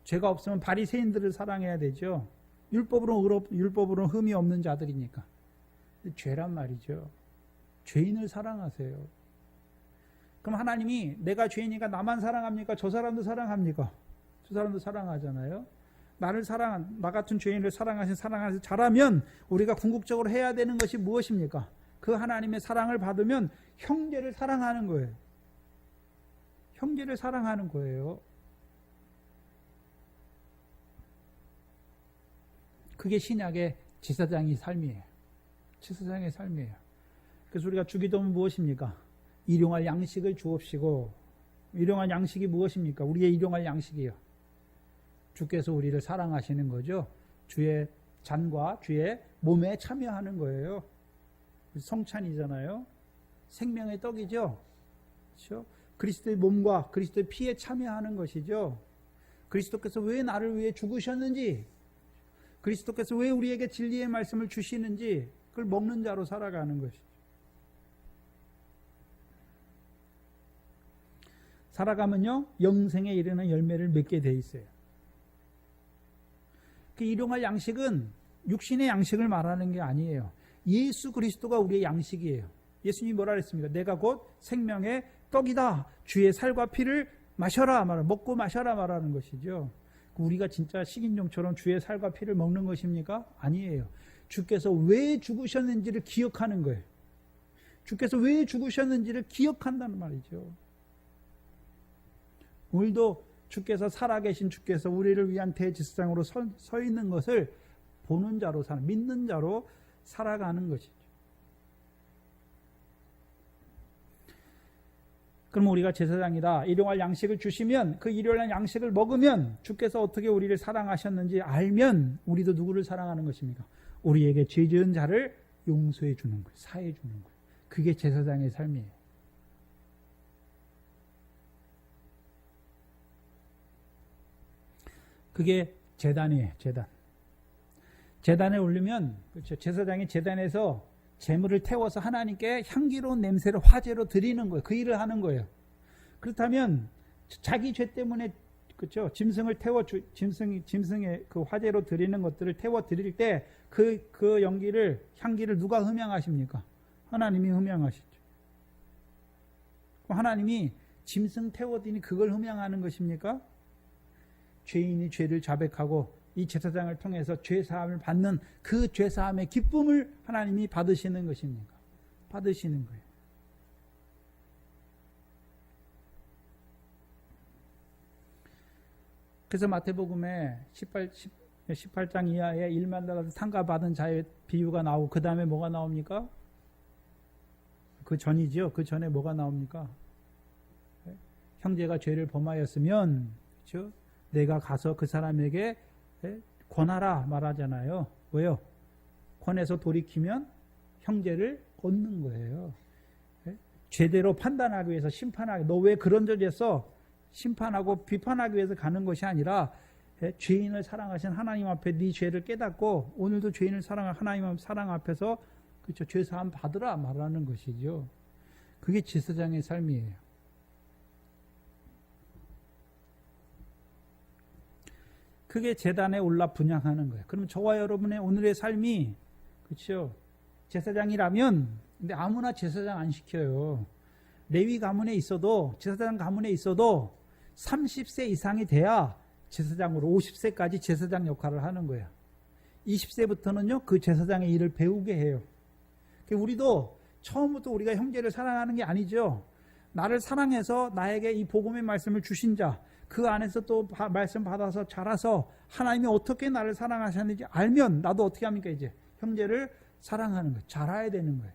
죄가 없으면 바리새인들을 사랑해야 되죠. 율법으로는 흠이 없는 자들이니까. 죄란 말이죠. 죄인을 사랑하세요. 그럼 하나님이 내가 죄인이니까 나만 사랑합니까? 저 사람도 사랑합니까? 저 사람도 사랑하잖아요. 나 같은 죄인을 사랑하신 자라면 우리가 궁극적으로 해야 되는 것이 무엇입니까? 그 하나님의 사랑을 받으면 형제를 사랑하는 거예요. 형제를 사랑하는 거예요. 그게 신약의 제사장의 삶이에요. 제사장의 삶이에요. 그래서 우리가 주기도는 무엇입니까? 일용할 양식을 주옵시고, 일용할 양식이 무엇입니까? 우리의 일용할 양식이요. 주께서 우리를 사랑하시는 거죠. 주의 잔과 주의 몸에 참여하는 거예요. 성찬이잖아요. 생명의 떡이죠. 그렇죠? 그리스도의 몸과 그리스도의 피에 참여하는 것이죠. 그리스도께서 왜 나를 위해 죽으셨는지, 그리스도께서 왜 우리에게 진리의 말씀을 주시는지 그걸 먹는 자로 살아가는 것이죠. 살아가면요 영생에 이르는 열매를 맺게 돼 있어요. 그 일용할 양식은 육신의 양식을 말하는 게 아니에요. 예수 그리스도가 우리의 양식이에요. 예수님이 뭐라 그랬습니까? 내가 곧 생명의 떡이다. 주의 살과 피를 마셔라, 먹고 마셔라 말하는 것이죠. 우리가 진짜 식인종처럼 주의 살과 피를 먹는 것입니까? 아니에요. 주께서 왜 죽으셨는지를 기억하는 거예요. 주께서 왜 죽으셨는지를 기억한다는 말이죠. 오늘도 주께서 살아계신 주께서 우리를 위한 대제사장으로 서 있는 것을 보는 자로 믿는 자로 살아가는 것이죠. 그럼 우리가 제사장이다. 일용할 양식을 주시면 그 일용할 양식을 먹으면 주께서 어떻게 우리를 사랑하셨는지 알면 우리도 누구를 사랑하는 것입니까? 우리에게 죄 지은 자를 용서해 주는 거예요. 사해 주는 거예요. 그게 제사장의 삶이에요. 그게 제단이에요. 제단. 제단에 올리면 그렇죠. 제사장이 제단에서 제물을 태워서 하나님께 향기로운 냄새를 화제로 드리는 거예요. 그 일을 하는 거예요. 그렇다면 자기 죄 때문에 그렇죠. 짐승을 짐승의 그 화제로 드리는 것들을 태워 드릴 때 그 향기를 누가 흠양하십니까? 하나님이 흠양하시죠. 하나님이 짐승 태워 드리니 그걸 흠양하는 것입니까? 죄인이 죄를 자백하고 이 제사장을 통해서 죄사함을 받는 그 죄사함의 기쁨을 하나님이 받으시는 것입니까? 받으시는 거예요. 그래서 마태복음에 18장 이하에 1만 달러 상가받은 자의 비유가 나오고 그 다음에 뭐가 나옵니까? 그 전이죠. 그 전에 뭐가 나옵니까? 형제가 죄를 범하였으면 그렇죠? 내가 가서 그 사람에게 권하라 말하잖아요. 왜요? 권해서 돌이키면 형제를 얻는 거예요. 제대로 판단하기 위해서 심판하기, 너 왜 그런 짓 했어? 심판하고 비판하기 위해서 가는 것이 아니라 죄인을 사랑하신 하나님 앞에 네 죄를 깨닫고 오늘도 죄인을 사랑한 하나님 사랑 앞에서 그렇죠. 죄 사함 받으라 말하는 것이죠. 그게 제사장의 삶이에요. 그게 제단에 올라 분향하는 거예요. 그럼 저와 여러분의 오늘의 삶이 그렇죠. 제사장이라면 근데 아무나 제사장 안 시켜요. 레위 가문에 있어도 제사장 가문에 있어도 30세 이상이 돼야 제사장으로 50세까지 제사장 역할을 하는 거예요. 20세부터는요 그 제사장의 일을 배우게 해요. 우리도 처음부터 우리가 형제를 사랑하는 게 아니죠. 나를 사랑해서 나에게 이 복음의 말씀을 주신 자, 그 안에서 또 말씀 받아서 자라서 하나님이 어떻게 나를 사랑하셨는지 알면 나도 어떻게 합니까? 이제 형제를 사랑하는 거예요. 자라야 되는 거예요.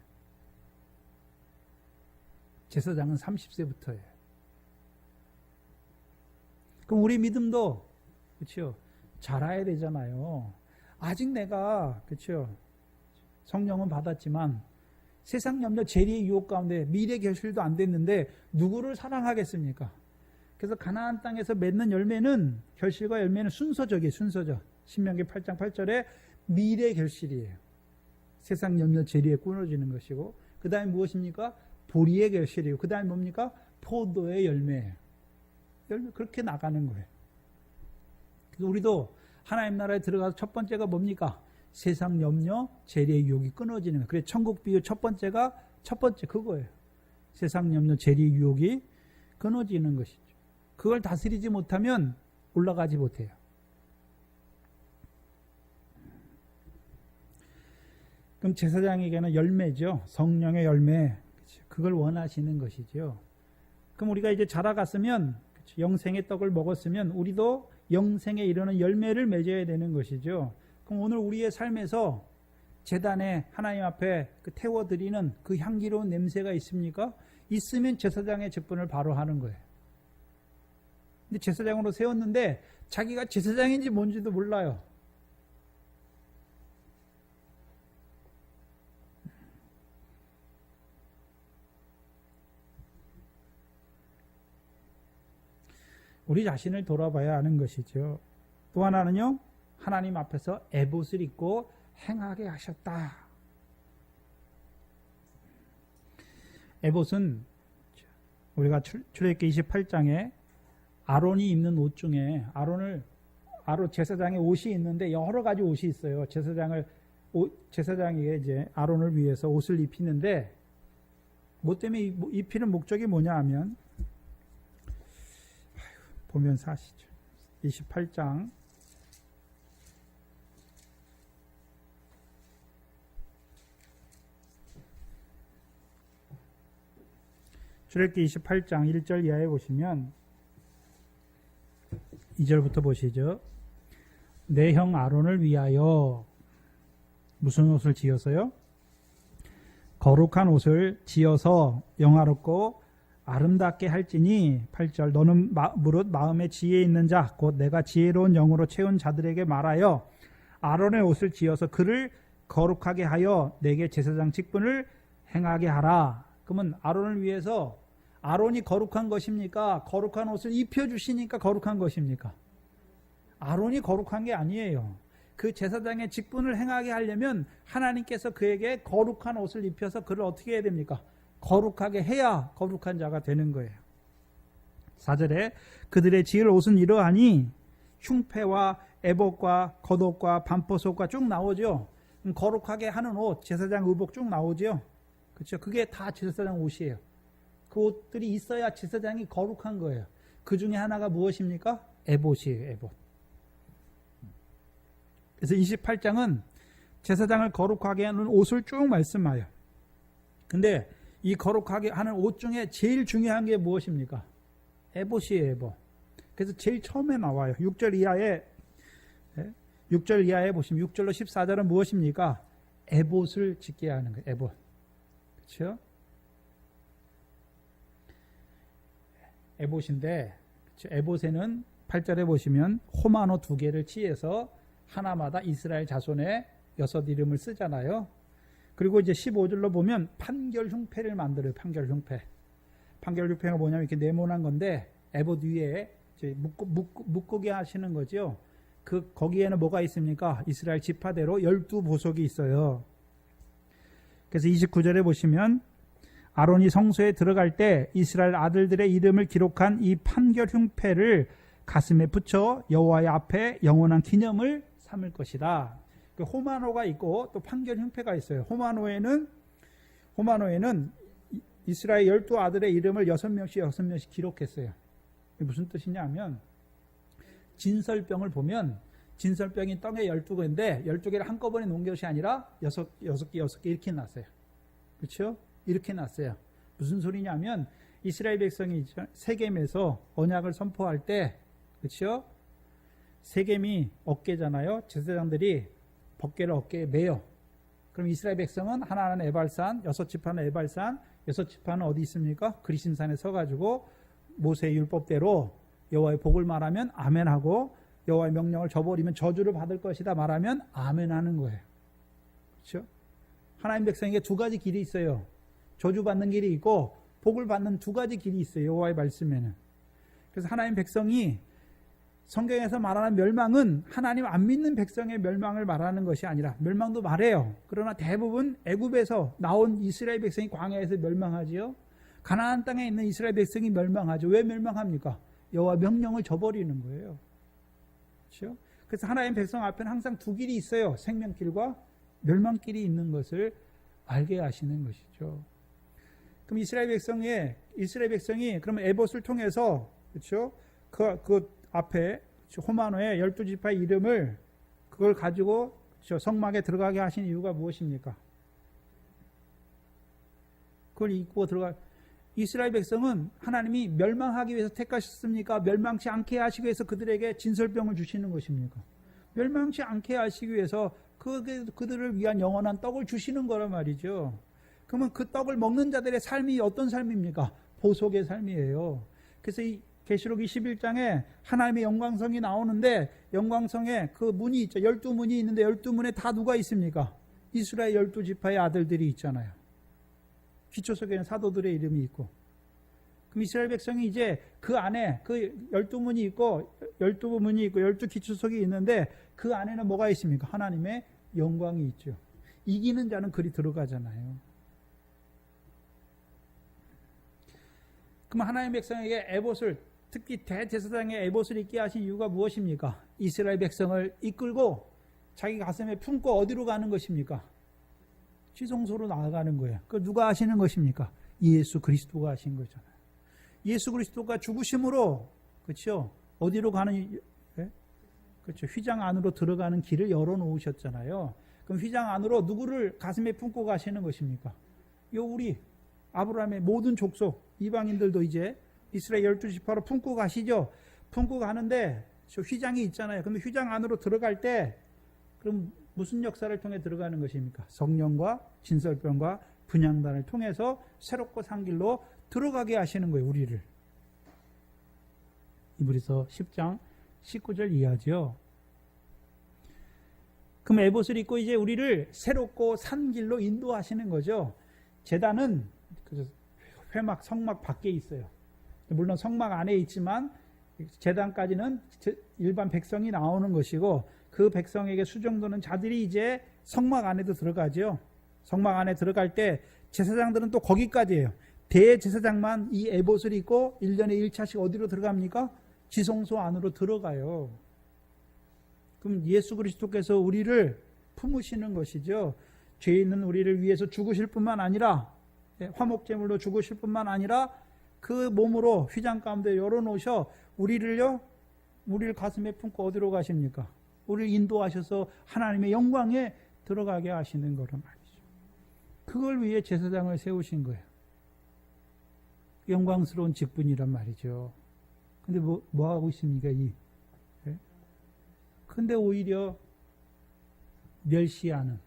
제사장은 30세부터예요. 그럼 우리 믿음도 그렇죠. 자라야 되잖아요. 아직 내가 그렇죠. 성령은 받았지만 세상 염려 재리의 유혹 가운데 미래 결실도 안 됐는데 누구를 사랑하겠습니까? 그래서 가나안 땅에서 맺는 열매는 결실과 열매는 순서적이에요. 순서적. 신명기 8장 8절에 미래 결실이에요. 세상 염려 재리에 꾸러지는 것이고 그 다음에 무엇입니까? 보리의 결실이고 그 다음에 뭡니까? 포도의 열매예요. 열매 그렇게 나가는 거예요. 그래서 우리도 하나님 나라에 들어가서 첫 번째가 뭡니까? 세상 염려, 재리의 유혹이 끊어지는 거예요. 그래서 천국 비유 첫 번째 그거예요. 세상 염려, 재리의 유혹이 끊어지는 것이죠. 그걸 다스리지 못하면 올라가지 못해요. 그럼 제사장에게는 열매죠. 성령의 열매. 그걸 원하시는 것이죠. 그럼 우리가 이제 자라갔으면, 영생의 떡을 먹었으면 우리도 영생에 이르는 열매를 맺어야 되는 것이죠. 그럼 오늘 우리의 삶에서 제단에 하나님 앞에 태워드리는 그 향기로운 냄새가 있습니까? 있으면 제사장의 직분을 바로 하는 거예요. 근데 제사장으로 세웠는데 자기가 제사장인지 뭔지도 몰라요. 우리 자신을 돌아봐야 하는 것이죠. 또 하나는요, 하나님 앞에서 에봇을 입고 행하게 하셨다. 에봇은 우리가 출애굽기 28장에 아론이 입는 옷 중에 아론 제사장의 옷이 있는데 여러 가지 옷이 있어요. 제사장에게 이제 아론을 위해서 옷을 입히는데 뭐 때문에 입히는 목적이 뭐냐 하면 보면서 아시죠. 28장 출애굽기 28장 1절 이하에 보시면 2절부터 보시죠. 내 형 아론을 위하여 무슨 옷을 지었어요? 거룩한 옷을 지어서 영화롭고 아름답게 할지니 8절 너는 무릇 마음에 지혜 있는 자 곧 내가 지혜로운 영으로 채운 자들에게 말하여 아론의 옷을 지어서 그를 거룩하게 하여 내게 제사장 직분을 행하게 하라. 그러면 아론을 위해서 아론이 거룩한 것입니까? 거룩한 옷을 입혀주시니까 거룩한 것입니까? 아론이 거룩한 게 아니에요. 그 제사장의 직분을 행하게 하려면 하나님께서 그에게 거룩한 옷을 입혀서 그를 어떻게 해야 됩니까? 거룩하게 해야 거룩한 자가 되는 거예요. 4절에 그들의 지을 옷은 이러하니 흉패와 에봇과 겉옷과 반포속과 쭉 나오죠. 거룩하게 하는 옷, 제사장 의복 쭉 나오죠. 그렇죠? 그게 다 제사장 옷이에요. 그 옷들이 있어야 제사장이 거룩한 거예요. 그 중에 하나가 무엇입니까? 에봇이에요. 에봇. 그래서 28장은 제사장을 거룩하게 하는 옷을 쭉 말씀하여. 근데 이 거룩하게 하는 옷 중에 제일 중요한 게 무엇입니까? 에봇이에요. 에봇. 그래서 제일 처음에 나와요. 6절 이하에 보시면 6절로 14절은 무엇입니까? 에봇을 짓게 하는 거예요. 에봇. 그렇죠? 에봇인데 에봇에는 8절에 보시면 호마노 2개를 취해서 하나마다 이스라엘 자손의 6 이름을 쓰잖아요. 그리고 이제 15절로 보면 판결 흉패를 만들어요. 판결 흉패. 판결 흉패가 뭐냐면 이렇게 네모난 건데 에봇 위에 이제 묶게 하시는 거죠. 거기에는 뭐가 있습니까? 이스라엘 지파대로 12보석이 있어요. 그래서 29절에 보시면 아론이 성소에 들어갈 때 이스라엘 아들들의 이름을 기록한 이 판결 흉패를 가슴에 붙여 여호와의 앞에 영원한 기념을 삼을 것이다. 호마노가 있고 또 판결 흉패가 있어요. 호마노에는 이스라엘 12아들의 이름을 6명씩 기록했어요. 이게 무슨 뜻이냐 하면 진설병을 보면 진설병이 떡에 12개인데 12개를 한꺼번에 놓은 것이 아니라 6개 이렇게 놨어요. 그렇죠? 이렇게 놨어요. 무슨 소리냐면 이스라엘 백성이 세겜에서 언약을 선포할 때 그렇죠? 세겜이 어깨잖아요. 제사장들이 법궤를 어깨에 매요. 그럼 이스라엘 백성은 하나는 에발산, 6지파는 에발산, 6지파는 어디 있습니까? 그리심산에 서가지고 모세의 율법대로 여호와의 복을 말하면 아멘하고 여호와의 명령을 저버리면 저주를 받을 것이다 말하면 아멘하는 거예요. 그렇죠? 하나님 백성에게 2가지 길이 있어요. 저주받는 길이 있고 복을 받는 2가지 길이 있어요. 여호와의 말씀에는. 그래서 하나님 백성이 성경에서 말하는 멸망은 하나님 안 믿는 백성의 멸망을 말하는 것이 아니라 멸망도 말해요. 그러나 대부분 애굽에서 나온 이스라엘 백성이 광야에서 멸망하지요. 가나안 땅에 있는 이스라엘 백성이 멸망하죠. 왜 멸망합니까? 여호와 명령을 저버리는 거예요. 그렇죠? 그래서 하나님 백성 앞에는 항상 두 길이 있어요. 생명길과 멸망길이 있는 것을 알게 하시는 것이죠. 그럼 이스라엘 백성이 그러면 에봇을 통해서 그렇죠? 그 앞에 호마노의 12지파의 이름을 그걸 가지고 성막에 들어가게 하신 이유가 무엇입니까? 그걸 입고 들어가. 이스라엘 백성은 하나님이 멸망하기 위해서 택하셨습니까? 멸망치 않게 하시기 위해서 그들에게 진설병을 주시는 것입니까? 멸망치 않게 하시기 위해서 그들을 위한 영원한 떡을 주시는 거란 말이죠. 그러면 그 떡을 먹는 자들의 삶이 어떤 삶입니까? 보속의 삶이에요. 그래서 이 계시록 21장에 하나님의 영광성이 나오는데 영광성에 그 문이 있죠. 12문이 있는데 12문에 다 누가 있습니까? 이스라엘 12지파의 아들들이 있잖아요. 기초석에는 사도들의 이름이 있고. 그럼 이스라엘 백성이 이제 그 안에 그 12문이 있고 12기초석이 있는데 그 안에는 뭐가 있습니까? 하나님의 영광이 있죠. 이기는 자는 그리 들어가잖아요. 그럼 하나님 백성에게 에봇을, 특히 대제사장의 에봇을 입게 하신 이유가 무엇입니까? 이스라엘 백성을 이끌고 자기 가슴에 품고 어디로 가는 것입니까? 지성소로 나아가는 거예요. 그 누가 하시는 것입니까? 예수 그리스도가 하신 거잖아요. 예수 그리스도가 죽으심으로, 그렇죠? 어디로 가는, 그렇죠? 휘장 안으로 들어가는 길을 열어놓으셨잖아요. 그럼 휘장 안으로 누구를 가슴에 품고 가시는 것입니까? 우리 아브라함의 모든 족속, 이방인들도 이제 이스라엘 12지파로 품고 가시죠. 품고 가는데 저 휘장이 있잖아요. 그럼 휘장 안으로 들어갈 때 그럼 무슨 역사를 통해 들어가는 것입니까? 성령과 진설병과 분향단을 통해서 새롭고 산 길로 들어가게 하시는 거예요. 우리를. 이브리서 10장 19절 이하죠. 그럼 에봇을 입고 이제 우리를 새롭고 산 길로 인도하시는 거죠. 제단은 회막, 성막 밖에 있어요. 물론 성막 안에 있지만 제단까지는 일반 백성이 나오는 것이고 그 백성에게 수종도는 자들이 이제 성막 안에도 들어가죠. 성막 안에 들어갈 때 제사장들은 또 거기까지예요. 대제사장만 이 에봇을 입고 1년에 1차씩 어디로 들어갑니까? 지성소 안으로 들어가요. 그럼 예수 그리스도께서 우리를 품으시는 것이죠. 죄 있는 우리를 위해서 죽으실 뿐만 아니라 화목제물로 죽으실 뿐만 아니라 그 몸으로 휘장 가운데 열어놓으셔 우리를 가슴에 품고 어디로 가십니까? 우리를 인도하셔서 하나님의 영광에 들어가게 하시는 거란 말이죠. 그걸 위해 제사장을 세우신 거예요. 영광스러운 직분이란 말이죠. 근데 뭐 하고 있습니까? 근데 오히려 멸시하는,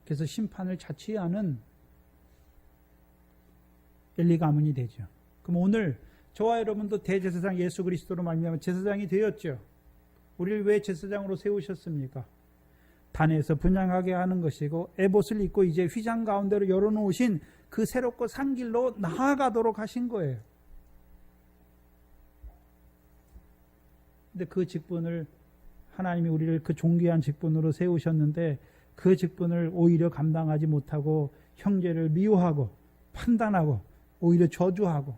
그래서 심판을 자취하는 엘리 가문이 되죠. 그럼 오늘 저와 여러분도 대제사장 예수 그리스도로 말미암아 제사장이 되었죠. 우리를 왜 제사장으로 세우셨습니까? 단에서 분향하게 하는 것이고 에봇을 입고 이제 휘장 가운데로 열어놓으신 그 새롭고 산 길로 나아가도록 하신 거예요. 근데 그 직분을 하나님이 우리를 그 존귀한 직분으로 세우셨는데 그 직분을 오히려 감당하지 못하고 형제를 미워하고 판단하고 오히려 저주하고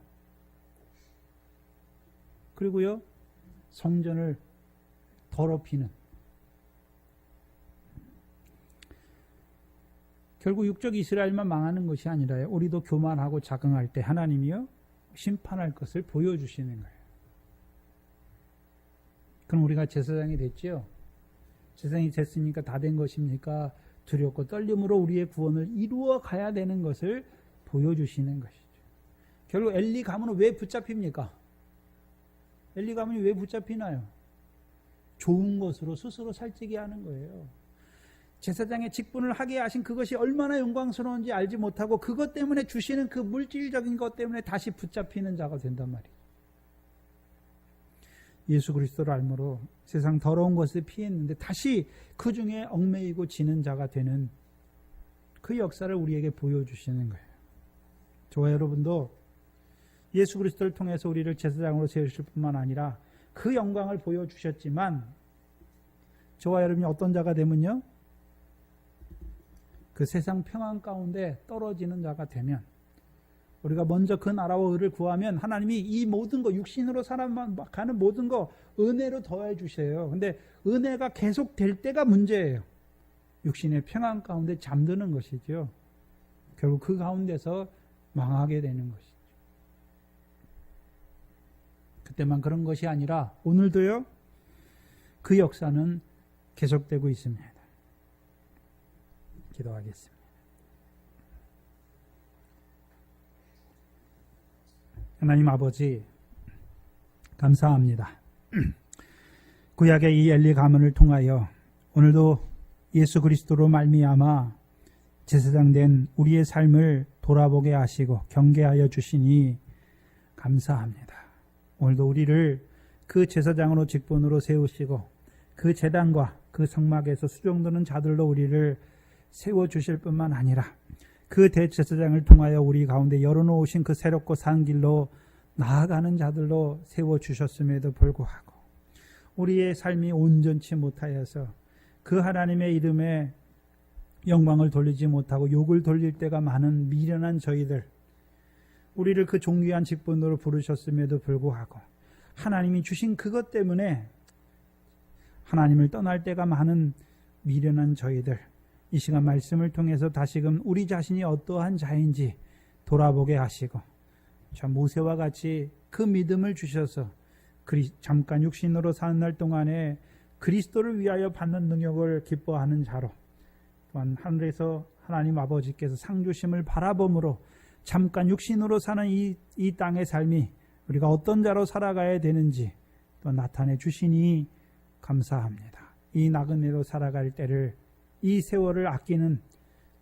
그리고요 성전을 더럽히는, 결국 육적 이스라엘만 망하는 것이 아니라요 우리도 교만하고 자긍할 때 하나님이요 심판할 것을 보여주시는 거예요. 그럼 우리가 제사장이 됐죠. 제사장이 됐으니까 다 된 것입니까? 두렵고 떨림으로 우리의 구원을 이루어 가야 되는 것을 보여주시는 것이죠. 결국 엘리 가문은 왜 붙잡힙니까? 엘리 가문이 왜 붙잡히나요? 좋은 것으로 스스로 살찌게 하는 거예요. 제사장의 직분을 하게 하신 그것이 얼마나 영광스러운지 알지 못하고 그것 때문에 주시는 그 물질적인 것 때문에 다시 붙잡히는 자가 된단 말이에요. 예수 그리스도를 알므로 세상 더러운 것을 피했는데 다시 그 중에 얽매이고 지는 자가 되는 그 역사를 우리에게 보여주시는 거예요. 저와 여러분도 예수 그리스도를 통해서 우리를 제사장으로 세우실 뿐만 아니라 그 영광을 보여주셨지만 저와 여러분이 어떤 자가 되면요 그 세상 평안 가운데 떨어지는 자가 되면 우리가 먼저 그 나라와 의를 구하면 하나님이 이 모든 거, 육신으로 살아가는 모든 거 은혜로 더해 주셔요. 근데 은혜가 계속 될 때가 문제예요. 육신의 평안 가운데 잠드는 것이죠. 결국 그 가운데서 망하게 되는 것이죠. 그때만 그런 것이 아니라 오늘도요, 그 역사는 계속되고 있습니다. 기도하겠습니다. 하나님 아버지, 감사합니다. 구약의 이 엘리 가문을 통하여 오늘도 예수 그리스도로 말미암아 제사장 된 우리의 삶을 돌아보게 하시고 경계하여 주시니 감사합니다. 오늘도 우리를 그 제사장으로 직분으로 세우시고 그 제단과 그 성막에서 수종드는 자들로 우리를 세워주실 뿐만 아니라 그 대제사장을 통하여 우리 가운데 열어놓으신 그 새롭고 산 길로 나아가는 자들로 세워주셨음에도 불구하고 우리의 삶이 온전치 못하여서 그 하나님의 이름에 영광을 돌리지 못하고 욕을 돌릴 때가 많은 미련한 저희들, 우리를 그 존귀한 직분으로 부르셨음에도 불구하고 하나님이 주신 그것 때문에 하나님을 떠날 때가 많은 미련한 저희들, 이 시간 말씀을 통해서 다시금 우리 자신이 어떠한 자인지 돌아보게 하시고 참 모세와 같이 그 믿음을 주셔서 잠깐 육신으로 사는 날 동안에 그리스도를 위하여 받는 능력을 기뻐하는 자로, 또한 하늘에서 하나님 아버지께서 상 주심을 바라봄으로 잠깐 육신으로 사는 이 땅의 삶이 우리가 어떤 자로 살아가야 되는지 또 나타내 주시니 감사합니다. 이 나그네로 살아갈 때를, 이 세월을 아끼는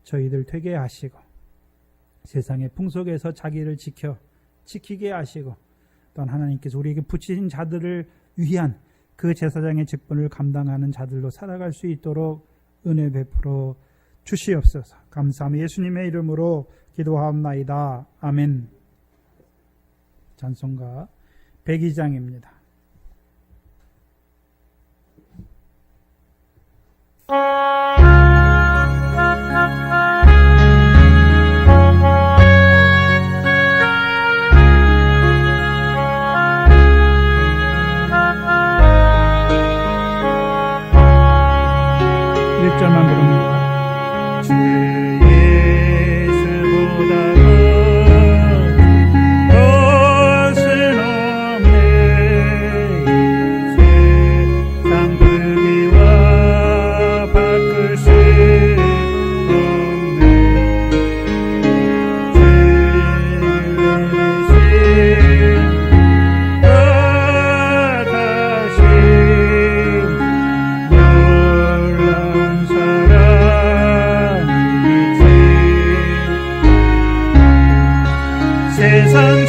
저희들 되게 하시고 세상의 풍속에서 자기를 지키게 하시고 또한 하나님께서 우리에게 붙이신 자들을 위한 그 제사장의 직분을 감당하는 자들로 살아갈 수 있도록 은혜 베풀어 주시옵소서. 감사하며 예수님의 이름으로 기도하옵나이다. 아멘. 찬송가 102장입니다. 절만 부릅니다. 주 예수보다 것은 없네. 세상 불기와 바꿀 수 없네. 세상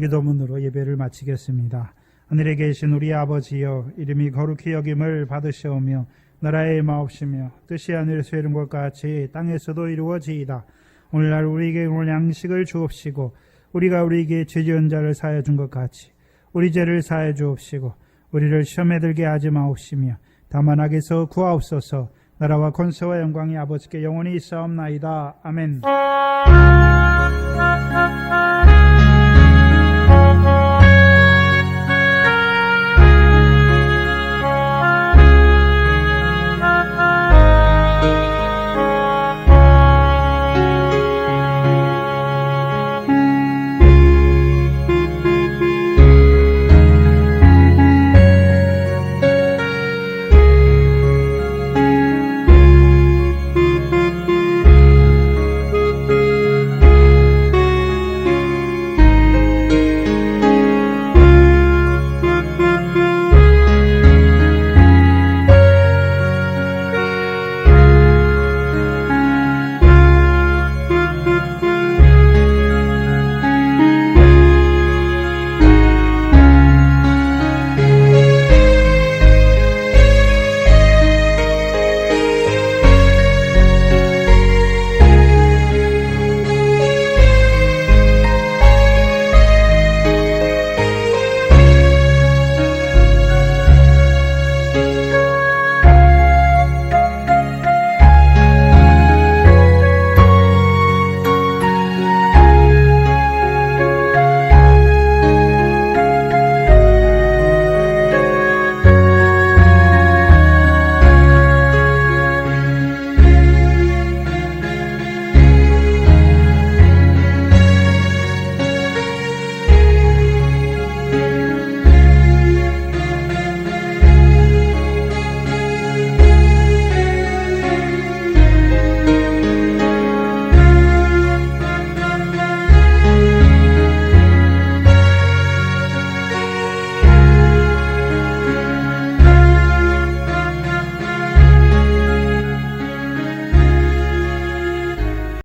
기도문으로 예배를 마치겠습니다. 하늘에 계신 우리 아버지여, 이름이 거룩히 여김을 받으시오며 나라의 마옵시며 뜻이 하늘에서 이룬 것 같이 땅에서도 이루어지이다. 오늘날 우리에게 오늘 양식을 주옵시고 우리가 우리에게 죄 지은 자를 사하여 준 것 같이 우리 죄를 사하여 주옵시고 우리를 시험에 들게 하지 마옵시며 다만 악에서 구하옵소서. 나라와 권세와 영광이 아버지께 영원히 있사옵나이다. 아멘.